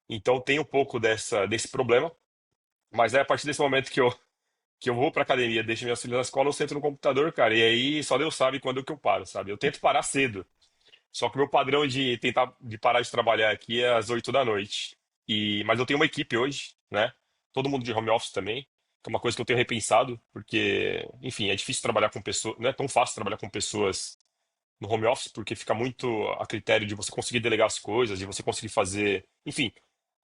Então tem um pouco desse problema, mas é a partir desse momento que eu vou pra academia, deixo minhas filhas na escola, eu sento no computador, cara, e aí só Deus sabe quando que eu paro, sabe? Eu tento parar cedo. Só que o meu padrão de parar de trabalhar aqui é às 8 da noite. Mas eu tenho uma equipe hoje, né? Todo mundo de home office também, que é uma coisa que eu tenho repensado, porque, enfim, é difícil trabalhar com pessoas, não é tão fácil trabalhar com pessoas no home office, porque fica muito a critério de você conseguir delegar as coisas, de você conseguir fazer, enfim,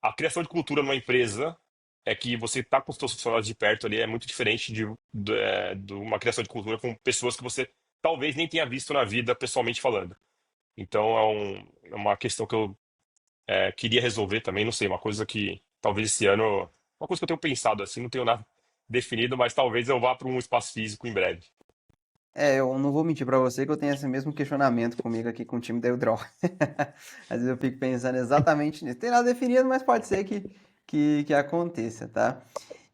a criação de cultura numa empresa é que você tá com os seus funcionários de perto ali é muito diferente de uma criação de cultura com pessoas que você talvez nem tenha visto na vida pessoalmente falando. Então é uma questão que eu queria resolver também, não sei, uma coisa que talvez esse ano, uma coisa que eu tenho pensado assim, não tenho nada definido, mas talvez eu vá para um espaço físico em breve. É, eu não vou mentir pra você que eu tenho esse mesmo questionamento comigo aqui com o time da Eudrol. Às vezes eu fico pensando exatamente nisso. Tem nada definido, mas pode ser que aconteça, tá?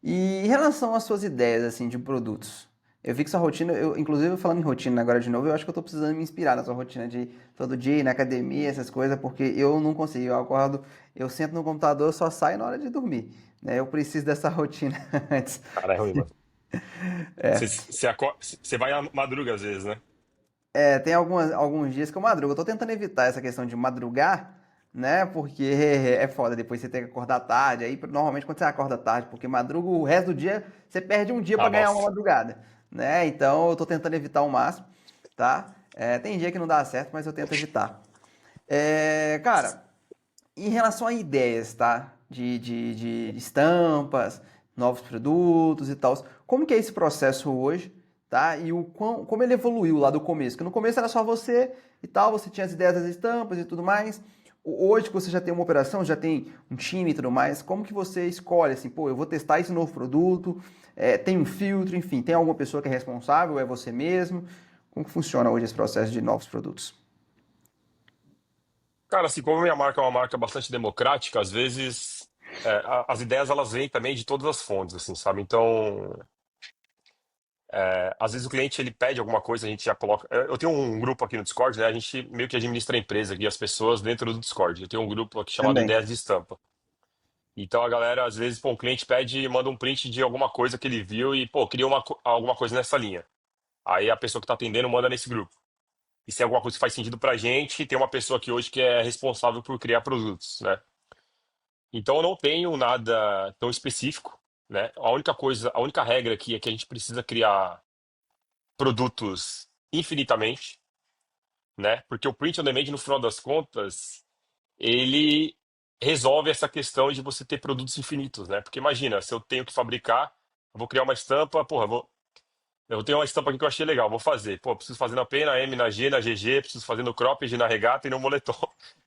E em relação às suas ideias, assim, de produtos, eu vi que sua rotina, inclusive falando em rotina agora de novo, eu acho que eu tô precisando me inspirar na sua rotina de todo dia ir na academia, essas coisas, porque eu não consigo, eu acordo, eu sento no computador, eu só saio na hora de dormir, né? Eu preciso dessa rotina antes. Cara, é ruim, mano. É, Você vai à madruga às vezes, né? tem alguns dias que eu madrugo, eu tô tentando evitar essa questão de madrugar, né? Porque é foda, depois você tem que acordar tarde, aí normalmente quando você acorda tarde, porque madruga o resto do dia, você perde um dia pra Ah, ganhar uma nossa. madrugada, né? Então eu tô tentando evitar ao máximo, tá? Tem dia que não dá certo, mas eu tento evitar. Cara, em relação a ideias, tá? De estampas, novos produtos e tal. Como que é esse processo hoje, tá? E como ele evoluiu lá do começo? Que no começo era só você e tal, você tinha as ideias das estampas e tudo mais. Hoje que você já tem uma operação, já tem um time e tudo mais, como que você escolhe assim, pô, eu vou testar esse novo produto, tem um filtro, enfim, tem alguma pessoa que é responsável, é você mesmo? Como que funciona hoje esse processo de novos produtos? Cara, assim, como a minha marca é uma marca bastante democrática, às vezes as ideias elas vêm também de todas as fontes, assim, sabe? Então, às vezes o cliente ele pede alguma coisa, a gente já coloca. Eu tenho um grupo aqui no Discord, né? A gente meio que administra a empresa aqui, as pessoas dentro do Discord. Eu tenho um grupo aqui chamado Também. Ideias de Estampa. Então a galera, às vezes, pô, um cliente pede, manda um print de alguma coisa que ele viu e, pô, cria alguma coisa nessa linha. Aí a pessoa que tá atendendo manda nesse grupo. E se é alguma coisa que faz sentido pra gente, tem uma pessoa aqui hoje que é responsável por criar produtos, né? Então eu não tenho nada tão específico, né? A única coisa, a única regra aqui é que a gente precisa criar produtos infinitamente, né? Porque o print on demand, no final das contas, ele resolve essa questão de você ter produtos infinitos, né? Porque imagina, se eu tenho que fabricar, eu vou criar uma estampa, porra, eu tenho uma estampa aqui que eu achei legal, vou fazer. Pô, preciso fazer na P, na M, na G, na GG, preciso fazer no cropped, na regata e no moletom.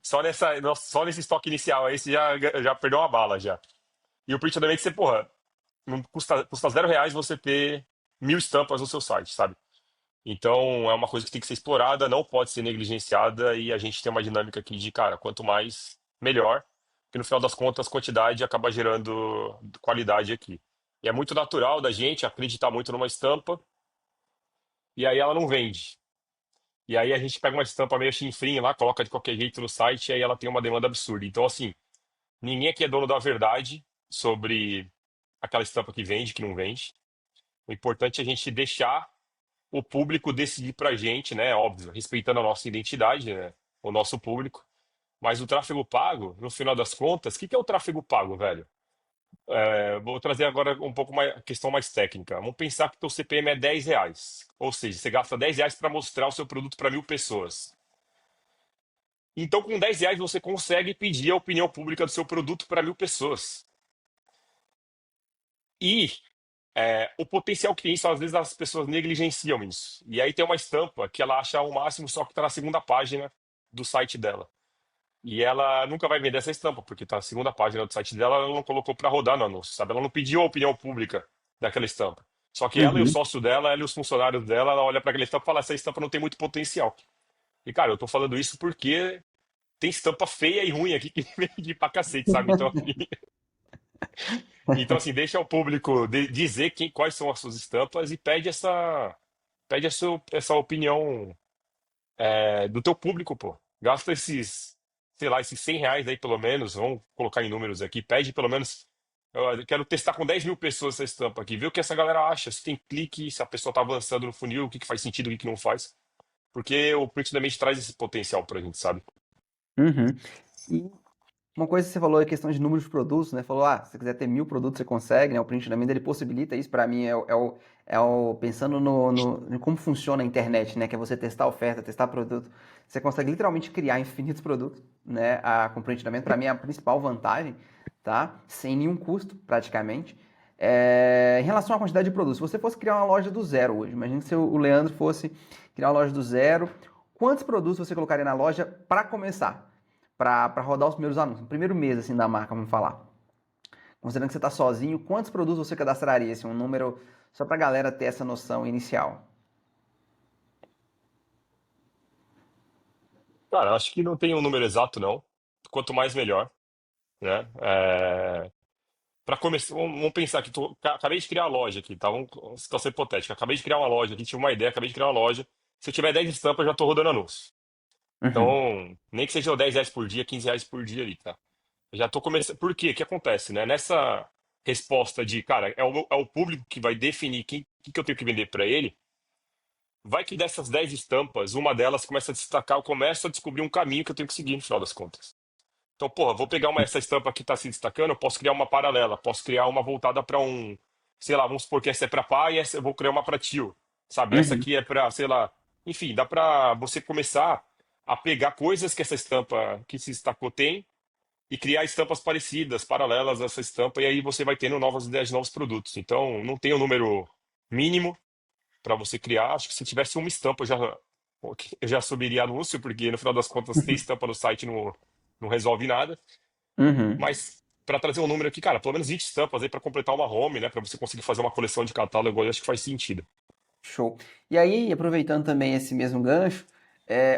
Só nesse estoque inicial aí você já perdeu uma bala já. E o print on demand, você, porra, não custa R$ 0 você ter 1.000 estampas no seu site, sabe? Então, é uma coisa que tem que ser explorada, não pode ser negligenciada e a gente tem uma dinâmica aqui de, cara, quanto mais, melhor, porque no final das contas, quantidade acaba gerando qualidade aqui. E é muito natural da gente acreditar muito numa estampa e aí ela não vende. E aí a gente pega uma estampa meio chinfrinha lá, coloca de qualquer jeito no site e aí ela tem uma demanda absurda. Então, assim, ninguém aqui é dono da verdade sobre aquela estampa que vende, que não vende. O importante é a gente deixar o público decidir pra gente, né? Óbvio, respeitando a nossa identidade, né? O nosso público. Mas o tráfego pago, no final das contas, o que que é o tráfego pago, velho? Vou trazer agora um pouco mais, questão mais técnica. Vamos pensar que o teu CPM é R$ 10. Ou seja, você gasta R$ 10 para mostrar o seu produto para 1.000 pessoas. Então, com R$ 10 você consegue pedir a opinião pública do seu produto para 1.000 pessoas. E o potencial que tem isso, às vezes as pessoas negligenciam isso. E aí tem uma estampa que ela acha o máximo só que está na segunda página do site dela. E ela nunca vai vender essa estampa, porque está na segunda página do site dela, ela não colocou para rodar no anúncio, sabe? Ela não pediu a opinião pública daquela estampa. Só que ela e o Uhum. sócio dela, ela e os funcionários dela, ela olha para aquela estampa e fala: essa estampa não tem muito potencial. E, cara, eu tô falando isso porque tem estampa feia e ruim aqui que vende pra cacete, sabe? Então, assim, deixa o público dizer quais são as suas estampas e pede essa opinião do teu público, pô. Gasta sei lá, esses R$ 100 aí pelo menos, vamos colocar em números aqui, pede pelo menos. Eu quero testar com 10.000 pessoas essa estampa aqui, ver o que essa galera acha, se tem clique, se a pessoa tá avançando no funil, o que que faz sentido, o que que não faz. Porque o Print the Mage traz esse potencial pra gente, sabe? Uhum. E uma coisa que você falou é questão de número de produtos, né? Falou, se você quiser ter 1.000 produtos, você consegue, né? O print on demand, ele possibilita isso. Para mim, pensando em como funciona a internet, né? Que é você testar oferta, testar produto. Você consegue literalmente criar infinitos produtos, né? Com print on demand, para mim, é a principal vantagem, tá? Sem nenhum custo, praticamente. Em relação à quantidade de produtos, se você fosse criar uma loja do zero hoje, imagina se o Leandro fosse criar uma loja do zero, quantos produtos você colocaria na loja para começar? Para rodar os primeiros anúncios. No primeiro mês assim da marca, vamos falar. Considerando que você está sozinho, quantos produtos você cadastraria? Assim, um número só para a galera ter essa noção inicial. Cara, acho que não tem um número exato, não. Quanto mais, melhor, né? Para começar, vamos pensar que acabei de criar a loja aqui, tá? Uma situação hipotética. Acabei de criar uma loja aqui, tive uma ideia, acabei de criar uma loja. Se eu tiver 10 estampas, eu já tô rodando anúncio. Uhum, Então, nem que seja R$ 10 por dia, R$ 15 por dia ali, tá? Eu já tô começando. Por quê? O que acontece, né? Nessa resposta de, cara, é o público que vai definir que eu tenho que vender para ele. Vai que dessas 10 estampas, uma delas começa a destacar, eu começo a descobrir um caminho que eu tenho que seguir no final das contas. Então, porra, vou pegar essa estampa que está se destacando, eu posso criar uma paralela, posso criar uma voltada para sei lá, vamos supor que essa é para pai e essa eu vou criar uma para tio, sabe? Essa uhum, aqui é para, sei lá, enfim, dá para você começar a pegar coisas que essa estampa que se destacou tem e criar estampas parecidas, paralelas a essa estampa, e aí você vai tendo novas ideias de novos produtos. Então, não tem um número mínimo para você criar. Acho que se tivesse uma estampa, eu já subiria anúncio, porque no final das contas, ter estampa no site não. não resolve nada. Uhum. Mas para trazer um número aqui, cara, pelo menos 20 estampas aí para completar uma home, né? Para você conseguir fazer uma coleção de catálogo, eu acho que faz sentido. Show. E aí, aproveitando também esse mesmo gancho,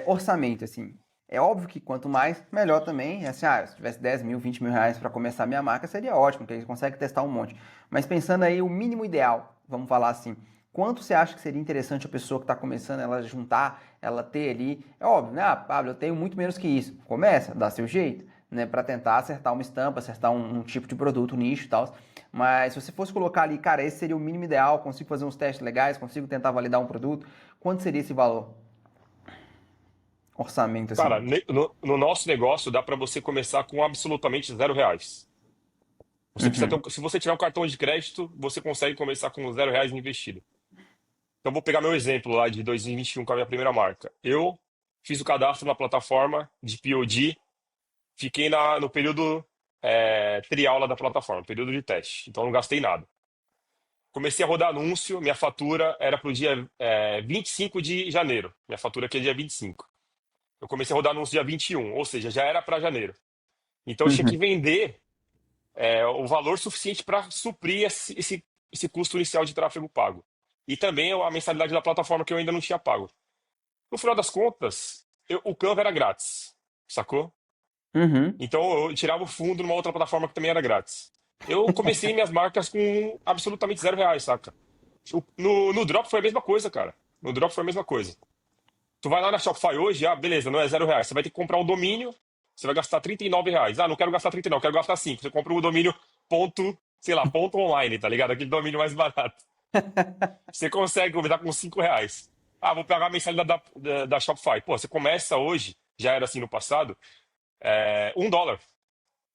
orçamento, assim. É óbvio que quanto mais, melhor também. Assim, se tivesse 10 mil, 20 mil reais para começar a minha marca, seria ótimo, porque aí você consegue testar um monte. Mas pensando aí o mínimo ideal, vamos falar assim, quanto você acha que seria interessante a pessoa que está começando, ela juntar, ela ter ali. É óbvio, né? Ah, Pablo, eu tenho muito menos que isso. Começa, dá seu jeito, né? Para tentar acertar uma estampa, acertar um tipo de produto, um nicho e tal. Mas se você fosse colocar ali, cara, esse seria o mínimo ideal, consigo fazer uns testes legais, consigo tentar validar um produto, quanto seria esse valor? Orçamento, assim. Cara, no nosso negócio dá para você começar com absolutamente R$ 0. Você precisa ter Uhum, se você tiver um cartão de crédito, você consegue começar com R$ 0 investido. Então, vou pegar meu exemplo lá de 2021 com a minha primeira marca. Eu fiz o cadastro na plataforma de POD, fiquei no período trial lá da plataforma, período de teste. Então, não gastei nada. Comecei a rodar anúncio, minha fatura era para o dia 25 de janeiro. Minha fatura aqui é dia 25. Eu comecei a rodar anúncio dia 21, ou seja, já era para janeiro. Então, eu tinha que uhum, vender o valor suficiente para suprir esse custo inicial de tráfego pago. E também a mensalidade da plataforma que eu ainda não tinha pago. No final das contas, o Canva era grátis, sacou? uhum. Então eu tirava o fundo numa outra plataforma que também era grátis. Eu comecei minhas marcas com absolutamente R$ 0, saca? No Drop foi a mesma coisa, cara. No Drop foi a mesma coisa. Tu vai lá na Shopify hoje, beleza, não é R$ 0. Você vai ter que comprar um domínio, você vai gastar R$ 39. Não quero gastar 30 não, quero gastar 5. Você compra um domínio ponto, sei lá, ponto online, tá ligado? Aquele domínio mais barato. Você consegue convidar com R$ 5. Vou pagar a mensalidade da Shopify. Pô, você começa hoje, já era assim no passado, $1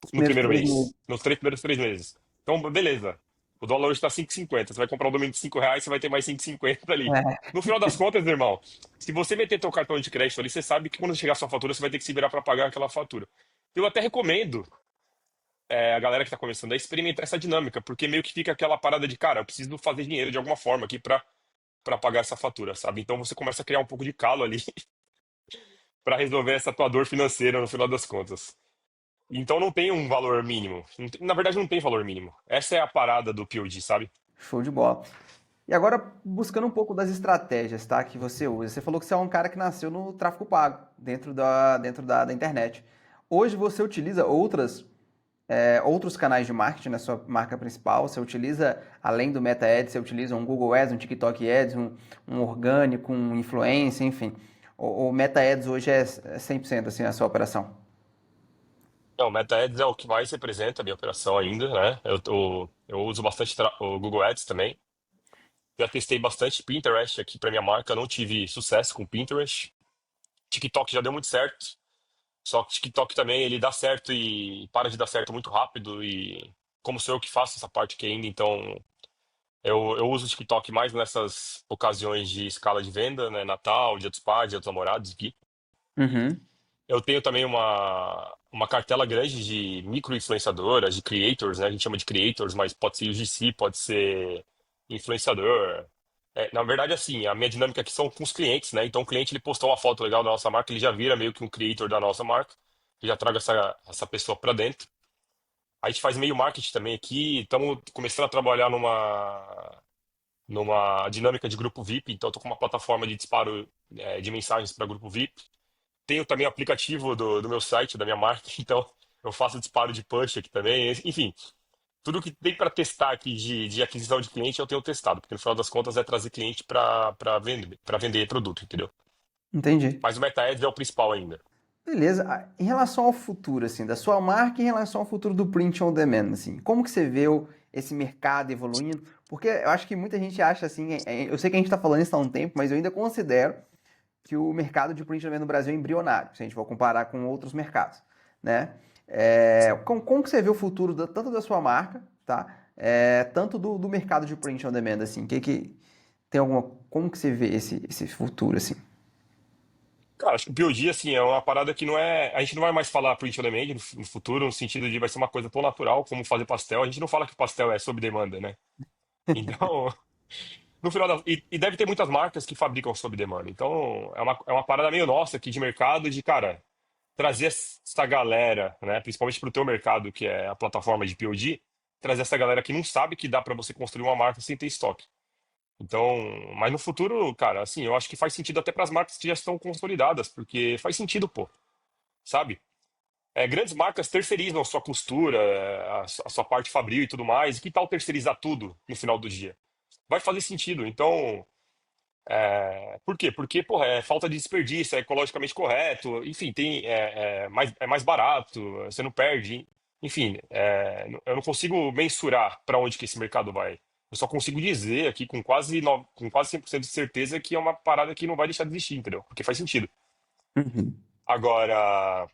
Os no primeiros primeiro 3 meses. mês, nos primeiros 3 meses. Então, beleza. O dólar hoje está 5,50. Você vai comprar um domínio de R$ 5, você vai ter mais 5,50 ali. É, No final das contas, meu irmão, se você meter teu cartão de crédito ali, você sabe que quando chegar a sua fatura, você vai ter que se virar para pagar aquela fatura. Eu até recomendo a galera que está começando a experimentar essa dinâmica, porque meio que fica aquela parada de, cara, eu preciso fazer dinheiro de alguma forma aqui para pagar essa fatura, sabe? Então você começa a criar um pouco de calo ali para resolver essa tua dor financeira no final das contas. Então não tem um valor mínimo. Na verdade, não tem valor mínimo. Essa é a parada do POD, sabe? show de bola. E agora, buscando um pouco das estratégias, tá, que você usa. Você falou que você é um cara que nasceu no tráfego pago, dentro da internet. Hoje você utiliza outros canais de marketing na sua marca principal? Você utiliza, além do Meta Ads, você utiliza um Google Ads, um TikTok Ads, um orgânico, um influencer, enfim. O Meta Ads hoje é 100% assim a sua operação? Não, o Meta Ads é o que mais representa a minha operação ainda, né? Eu uso bastante o Google Ads também. Já testei bastante Pinterest aqui para minha marca, não tive sucesso com Pinterest. TikTok já deu muito certo. Só que o TikTok também, ele dá certo e para de dar certo muito rápido. E como sou eu que faço essa parte aqui ainda, então eu uso o TikTok mais nessas ocasiões de escala de venda, né? Natal, Dia dos Pais, Dia dos Namorados aqui. Uhum, Eu tenho também uma cartela grande de micro-influenciadoras, de creators, né? A gente chama de creators, mas pode ser UGC, pode ser influenciador. Na verdade, assim, a minha dinâmica aqui são com os clientes, né? Então, o cliente ele postou uma foto legal da nossa marca, ele já vira meio que um creator da nossa marca, e já traga essa pessoa para dentro. A gente faz meio marketing também aqui, estamos começando a trabalhar numa dinâmica de grupo VIP, então, estou com uma plataforma de disparo de mensagens para grupo VIP. Tenho também o aplicativo do meu site, da minha marca, então eu faço disparo de push aqui também. Enfim, tudo que tem para testar aqui de aquisição de cliente eu tenho testado, porque no final das contas é trazer cliente para vender produto, entendeu? entendi. Mas o Meta Ads é o principal ainda. Beleza. Em relação ao futuro, assim, da sua marca, em relação ao futuro do print on demand, assim, como que você vê esse mercado evoluindo? Porque eu acho que muita gente acha assim, eu sei que a gente está falando isso há um tempo, mas eu ainda considero que o mercado de print on demand no Brasil é embrionário, se a gente for comparar com outros mercados, né? Como que você vê o futuro tanto da sua marca, tá? Tanto do mercado de print on demand, assim, que tem como que você vê esse futuro, assim? Cara, acho que o POD, assim, é uma parada que não é. A gente não vai mais falar print on demand no futuro, no sentido de vai ser uma coisa tão natural como fazer pastel. A gente não fala que pastel é sob demanda, né? Então, no final e deve ter muitas marcas que fabricam sob demanda. Então, é uma parada meio nossa aqui de mercado, de cara. trazer essa galera, né, principalmente para o teu mercado, que é a plataforma de POD, trazer essa galera que não sabe que dá para você construir uma marca sem ter estoque. Então, mas no futuro, cara, assim, eu acho que faz sentido até para as marcas que já estão consolidadas, porque faz sentido, pô, sabe? Grandes marcas terceirizam a sua costura, a sua parte fabril e tudo mais. E que tal terceirizar tudo no final do dia? Vai fazer sentido. Então, por quê? Porque, porra, é falta de desperdício, é ecologicamente correto, enfim, é mais barato, você não perde. Enfim, eu não consigo mensurar para onde que esse mercado vai. Eu só consigo dizer aqui com quase 100% de certeza que é uma parada que não vai deixar de existir, entendeu? Porque faz sentido. Uhum. Agora,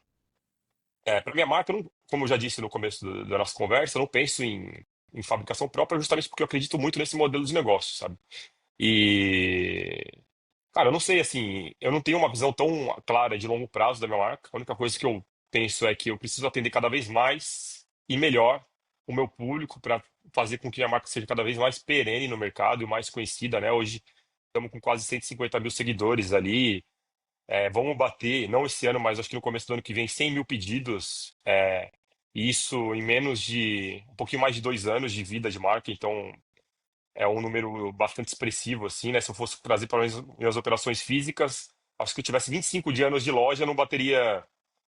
para minha marca, como eu já disse no começo da nossa conversa, eu não penso em fabricação própria justamente porque eu acredito muito nesse modelo de negócio, sabe? E, cara, eu não sei, assim, eu não tenho uma visão tão clara de longo prazo da minha marca. A única coisa que eu penso é que eu preciso atender cada vez mais e melhor o meu público para fazer com que a marca seja cada vez mais perene no mercado e mais conhecida, né? Hoje estamos com quase 150 mil seguidores ali. Vamos bater, não esse ano, mas acho que no começo do ano que vem, 100 mil pedidos. E isso em menos de um pouquinho mais de 2 anos de vida de marca. Então, é um número bastante expressivo, assim, né? Se eu fosse trazer para minhas operações físicas, acho que eu tivesse 25 de anos de loja, eu não bateria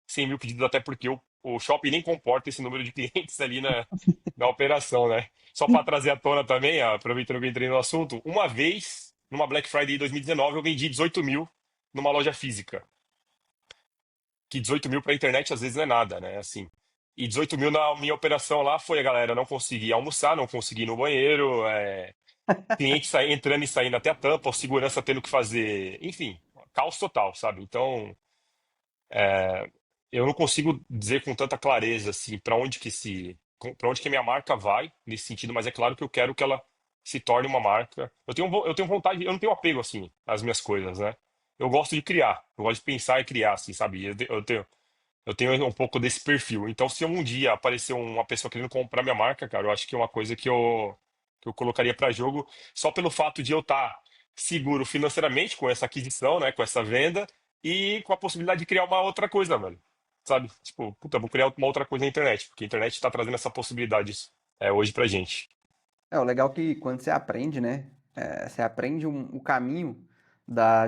100 mil pedidos, até porque o shopping nem comporta esse número de clientes ali na operação, né? Só para trazer à tona também, ó, aproveitando que eu entrei no assunto, uma vez, numa Black Friday 2019, eu vendi 18 mil numa loja física. Que 18 mil para internet às vezes não é nada, né? Assim. E 18 mil na minha operação lá foi, galera, não consegui almoçar, não consegui ir no banheiro, cliente entrando e saindo até a tampa, o segurança tendo que fazer, enfim, caos total, sabe? Então, eu não consigo dizer com tanta clareza assim para onde que a minha marca vai nesse sentido, mas é claro que eu quero que ela se torne uma marca. Eu tenho vontade, eu não tenho apego assim às minhas coisas, né? Eu gosto de criar, eu gosto de pensar e criar, assim, sabe? Eu tenho um pouco desse perfil. Então, se um dia aparecer uma pessoa querendo comprar minha marca, cara, eu acho que é uma coisa que eu colocaria para jogo só pelo fato de eu estar seguro financeiramente com essa aquisição, né, com essa venda e com a possibilidade de criar uma outra coisa, velho. Sabe? Tipo, puta, vou criar uma outra coisa na internet, porque a internet está trazendo essa possibilidade hoje pra gente. O legal é que quando você aprende, né? Você aprende o caminho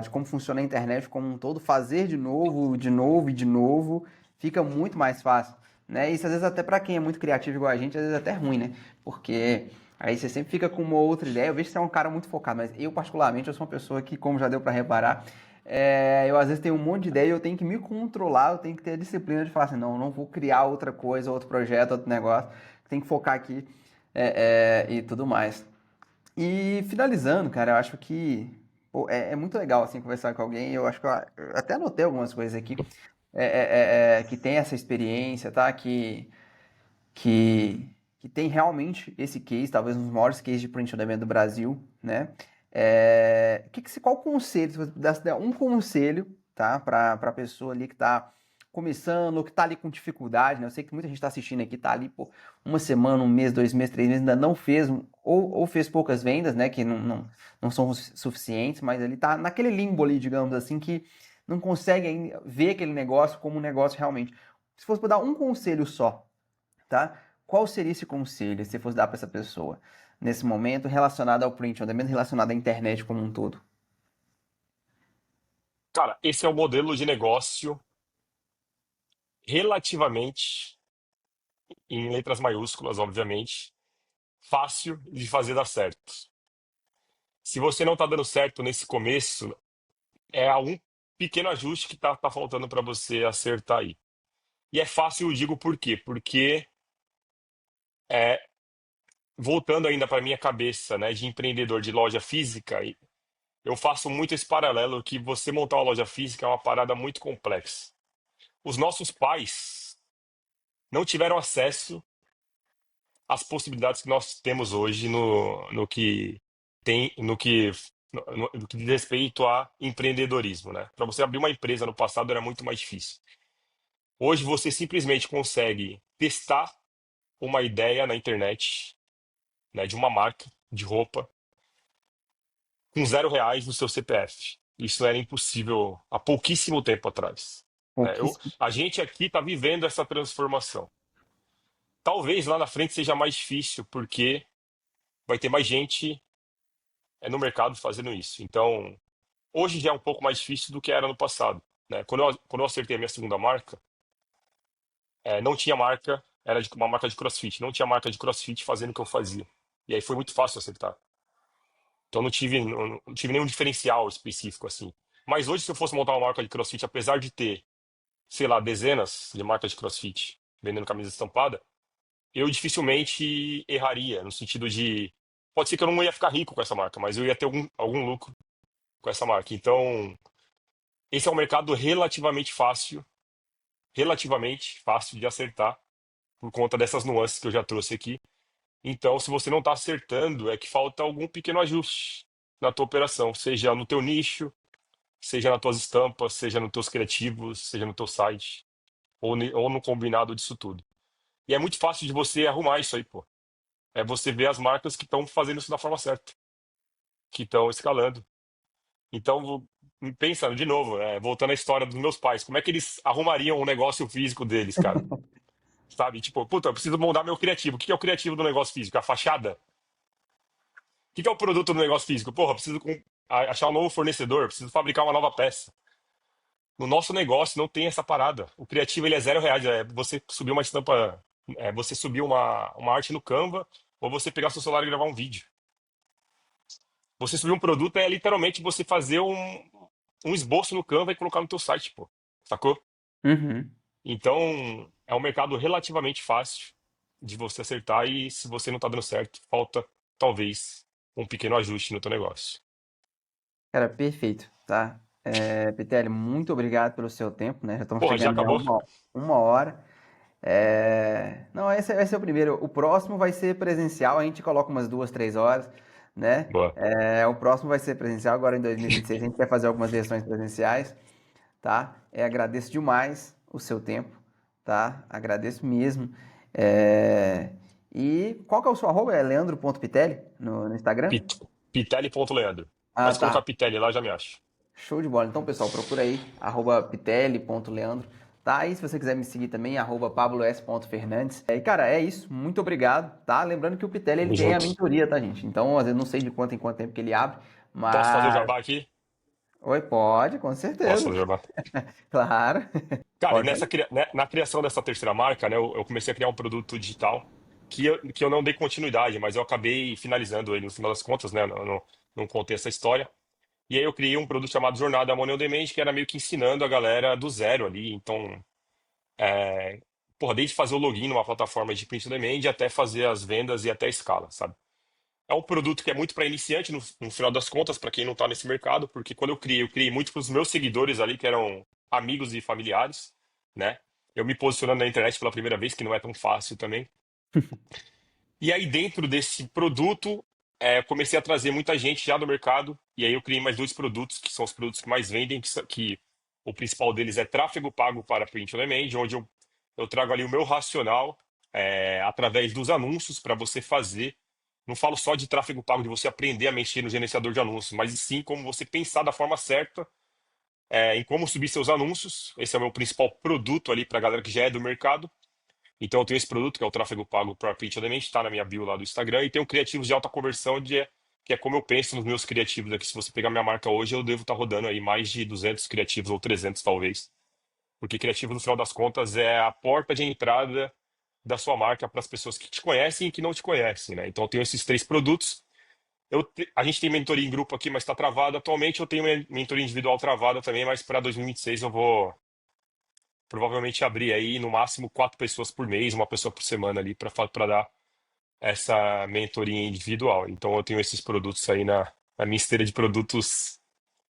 de como funciona a internet como um todo, fazer de novo e de novo, fica muito mais fácil, né? Isso às vezes até para quem é muito criativo igual a gente, às vezes é até ruim, né? Porque aí você sempre fica com uma outra ideia. Eu vejo que você é um cara muito focado, mas eu particularmente eu sou uma pessoa que, como já deu para reparar, eu às vezes tenho um monte de ideia e eu tenho que me controlar, eu tenho que ter a disciplina de falar assim, não, eu não vou criar outra coisa, outro projeto, outro negócio, tem que focar aqui e tudo mais. E finalizando, cara, eu acho que pô, é muito legal assim conversar com alguém. Eu acho que eu até anotei algumas coisas aqui que tem essa experiência, tá? Que, que tem realmente esse case, talvez um dos maiores cases de print on demand do Brasil, né? Qual conselho, se você pudesse dar um conselho, tá? Para a pessoa ali que está começando, ou que está ali com dificuldade, né? Eu sei que muita gente está assistindo aqui, tá ali por uma semana, um mês, 2 meses, 3 meses, ainda não fez, ou fez poucas vendas, né? Que não são suficientes, mas ele está naquele limbo ali, digamos assim, que não consegue ainda ver aquele negócio como um negócio realmente. Se fosse para dar um conselho só, tá? Qual seria esse conselho se você fosse dar para essa pessoa nesse momento relacionado ao print on demand, relacionado à internet como um todo? Cara, esse é o modelo de negócio relativamente, em letras maiúsculas, obviamente, fácil de fazer dar certo. Se você não está dando certo nesse começo, é um pequeno ajuste que tá faltando para você acertar aí. E é fácil, eu digo por quê? Porque, é, voltando ainda para minha cabeça, né, de empreendedor de loja física, eu faço muito esse paralelo que você montar uma loja física é uma parada muito complexa. Os nossos pais não tiveram acesso às possibilidades que nós temos hoje no que tem, no que diz respeito a empreendedorismo, né? Para você abrir uma empresa no passado era muito mais difícil. Hoje você simplesmente consegue testar uma ideia na internet, né, de uma marca de roupa com R$ 0 no seu CPF. Isso era impossível há pouquíssimo tempo atrás. Né? Pouquíssimo. A gente aqui está vivendo essa transformação. Talvez lá na frente seja mais difícil, porque vai ter mais gente no mercado fazendo isso. Então, hoje já é um pouco mais difícil do que era no passado. Né? Quando eu acertei a minha segunda marca, não tinha marca, era uma marca de CrossFit, não tinha marca de CrossFit fazendo o que eu fazia. E aí foi muito fácil acertar. Então não tive nenhum diferencial específico assim. Mas hoje, se eu fosse montar uma marca de CrossFit, apesar de ter, sei lá, dezenas de marcas de CrossFit vendendo camisa estampada, eu dificilmente erraria, no sentido de. Pode ser que eu não ia ficar rico com essa marca, mas eu ia ter algum lucro com essa marca. Então, esse é um mercado relativamente fácil de acertar, por conta dessas nuances que eu já trouxe aqui. Então, se você não está acertando, é que falta algum pequeno ajuste na tua operação, seja no teu nicho, seja nas tuas estampas, seja nos teus criativos, seja no teu site, ou no combinado disso tudo. E é muito fácil de você arrumar isso aí, pô. É você ver as marcas que estão fazendo isso da forma certa, que estão escalando. Então, pensa de novo, né? Voltando à história dos meus pais, como é que eles arrumariam o negócio físico deles, cara? Sabe? Tipo, puta, eu preciso mudar meu criativo. O que é o criativo do negócio físico? A fachada? O que é o produto do negócio físico? Porra, eu preciso achar um novo fornecedor, eu preciso fabricar uma nova peça. No nosso negócio não tem essa parada. O criativo ele é R$ 0. É você subir uma estampa, você subir uma arte no Canva, ou você pegar seu celular e gravar um vídeo. Você subir um produto é literalmente você fazer um esboço no Canva e colocar no teu site, pô. Sacou? Uhum. Então, é um mercado relativamente fácil de você acertar e se você não tá dando certo, falta talvez um pequeno ajuste no teu negócio. Cara, perfeito, tá? Pitelli, muito obrigado pelo seu tempo, né? Já estamos Porra, já chegando já acabou? uma hora. Não, esse vai ser o primeiro. O próximo vai ser presencial, a gente coloca umas 2, 3 horas, né? Boa. O próximo vai ser presencial, agora em 2026 a gente vai fazer algumas versões presenciais, tá? Agradeço demais o seu tempo, tá? Agradeço mesmo. E qual que é o seu arroba? É leandro.pitelli no Instagram? Pitelli.leandro. Ah, Mas se colocar tá. Pitelli lá já me acho. Show de bola. Então, pessoal, procura aí, @pitelli.leandro, tá? E se você quiser me seguir também, @pablos.fernandes. E, cara, é isso. Muito obrigado, tá? Lembrando que o Pitelli, ele Tamo tem a junto. mentoria, tá, gente? Então, às vezes, não sei de quanto em quanto tempo que ele abre, Posso fazer o mas... jabá aqui? Oi, pode, com Posso certeza. fazer o jabá. Claro. Cara, e Pode fazer. na criação dessa terceira marca, né, eu comecei a criar um produto digital que eu não dei continuidade, mas eu acabei finalizando ele no final das contas, né? Não contei essa história. E aí eu criei um produto chamado Jornada Money on Demand, que era meio que ensinando a galera do zero ali. Então, porra, desde fazer o login numa plataforma de print on demand até fazer as vendas e até a escala, sabe? É um produto que é muito para iniciante, no final das contas, para quem não está nesse mercado, porque quando eu criei muito para os meus seguidores ali, que eram amigos e familiares, né? Eu me posicionando na internet pela primeira vez, que não é tão fácil também. E aí, dentro desse produto, comecei a trazer muita gente já do mercado, e aí eu criei mais dois produtos, que são os produtos que mais vendem, que o principal deles é tráfego pago para print on demand, onde eu trago ali o meu racional, através dos anúncios para você fazer. Não falo só de tráfego pago, de você aprender a mexer no gerenciador de anúncios, mas sim como você pensar da forma certa, em como subir seus anúncios. Esse é o meu principal produto ali para a galera que já é do mercado. Então eu tenho esse produto, que é o tráfego pago para Print on Demand, está na minha bio lá do Instagram, e tenho criativos de alta conversão, que é como eu penso nos meus criativos aqui. Se você pegar minha marca hoje, eu devo estar rodando aí mais de 200 criativos, ou 300 talvez. Porque criativo, no final das contas, é a porta de entrada da sua marca para as pessoas que te conhecem e que não te conhecem, né? Então eu tenho esses três produtos. A gente tem mentoria em grupo aqui, mas está travado atualmente. Eu tenho mentoria individual travada também, mas para 2026 eu vou provavelmente abrir aí no máximo 4 pessoas por mês, uma pessoa por semana ali para dar essa mentoria individual. Então eu tenho esses produtos aí na minha esteira de produtos,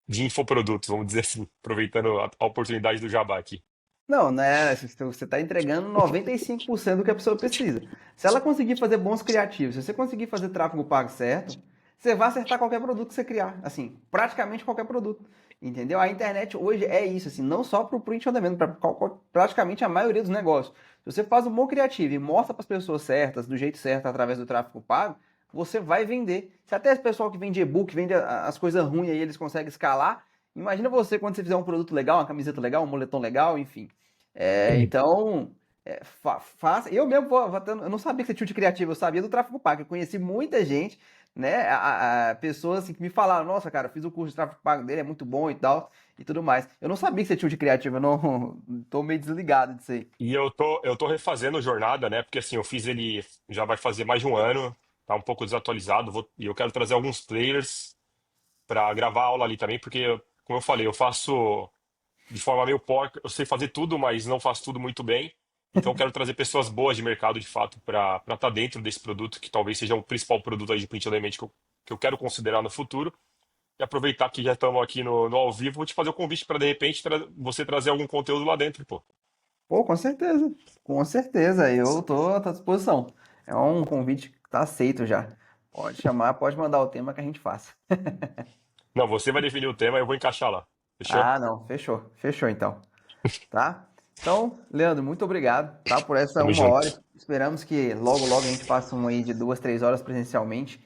de infoprodutos, vamos dizer assim, aproveitando a oportunidade do jabá aqui. Não, né? Você está entregando 95% do que a pessoa precisa. Se ela conseguir fazer bons criativos, se você conseguir fazer tráfego pago certo, você vai acertar qualquer produto que você criar. Assim, praticamente qualquer produto. Entendeu? A internet hoje é isso, assim, não só para o print on demand, para praticamente a maioria dos negócios. Se você faz um bom criativo e mostra para as pessoas certas, do jeito certo, através do tráfego pago, você vai vender. Se até esse pessoal que vende e-book, vende as coisas ruins aí, eles conseguem escalar, Imagina você quando você fizer um produto legal, uma camiseta legal, um moletom legal, enfim. Então, faça. Eu mesmo eu não sabia que você tinha de criativo, eu sabia do tráfego pago. Eu conheci muita gente, né? Pessoas assim, que me falaram, nossa, cara, eu fiz o curso de tráfego pago dele, é muito bom e tal, e tudo mais. Eu não sabia que você tinha de criativo, eu não tô meio desligado disso aí. E eu tô refazendo jornada, né? Porque assim, eu fiz ele já vai fazer mais de um ano, tá um pouco desatualizado, e eu quero trazer alguns players para gravar aula ali também, porque, como eu falei, eu faço de forma meio porca, eu sei fazer tudo, mas não faço tudo muito bem. Então, eu quero trazer pessoas boas de mercado, de fato, para estar dentro desse produto, que talvez seja o principal produto aí de print element que eu quero considerar no futuro. E aproveitar que já estamos aqui no ao vivo, vou te fazer o convite para, de repente, você trazer algum conteúdo lá dentro, pô. Pô, com certeza. Com certeza, eu tô à disposição. É um convite que tá aceito já. Pode chamar, pode mandar o tema que a gente faça. Não, você vai definir o tema e eu vou encaixar lá. Fechou? Ah, não, fechou. Fechou então, tá? Então, Leandro, muito obrigado, tá? Por essa Tamo uma hora. junto. Esperamos que logo, logo a gente faça um aí de 2, 3 horas presencialmente.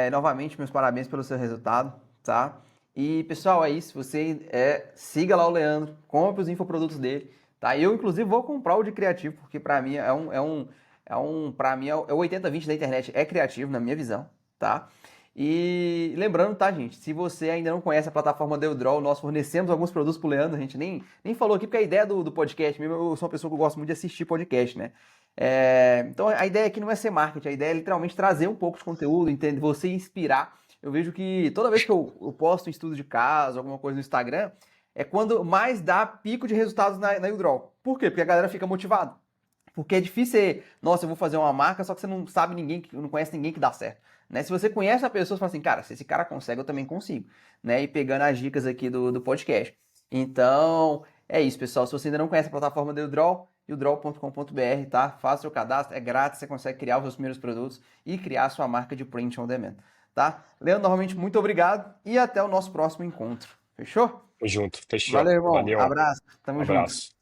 Novamente, meus parabéns pelo seu resultado, tá? E, pessoal, é isso. Você siga lá o Leandro, compre os infoprodutos dele, tá? Eu, inclusive, vou comprar o de criativo, porque para mim para mim é o 80/20 da internet, é criativo, na minha visão, tá? E lembrando, tá, gente? Se você ainda não conhece a plataforma Deldroll, nós fornecemos alguns produtos pro Leandro. A gente nem falou aqui, porque a ideia do podcast, mesmo, eu sou uma pessoa que eu gosto muito de assistir podcast, né? Então a ideia aqui não é ser marketing, a ideia é literalmente trazer um pouco de conteúdo, entende? Você inspirar. Eu vejo que toda vez que eu posto um estudo de caso, alguma coisa no Instagram, é quando mais dá pico de resultados na Udroll. Por quê? Porque a galera fica motivada. Porque é difícil ser, nossa, eu vou fazer uma marca, só que você não sabe ninguém, não conhece ninguém que dá certo. Né? Se você conhece a pessoa, você fala assim, cara, se esse cara consegue, eu também consigo. Né? E pegando as dicas aqui do podcast. Então, é isso, pessoal. Se você ainda não conhece a plataforma do Udraw, udraw.com.br, tá? Faça seu cadastro, é grátis, você consegue criar os seus primeiros produtos e criar a sua marca de print on demand, tá? Leandro, novamente, muito obrigado e até o nosso próximo encontro. Fechou? Tamo junto. Fechou. Valeu, irmão. Valeu. Abraço. Tamo junto. Abraço.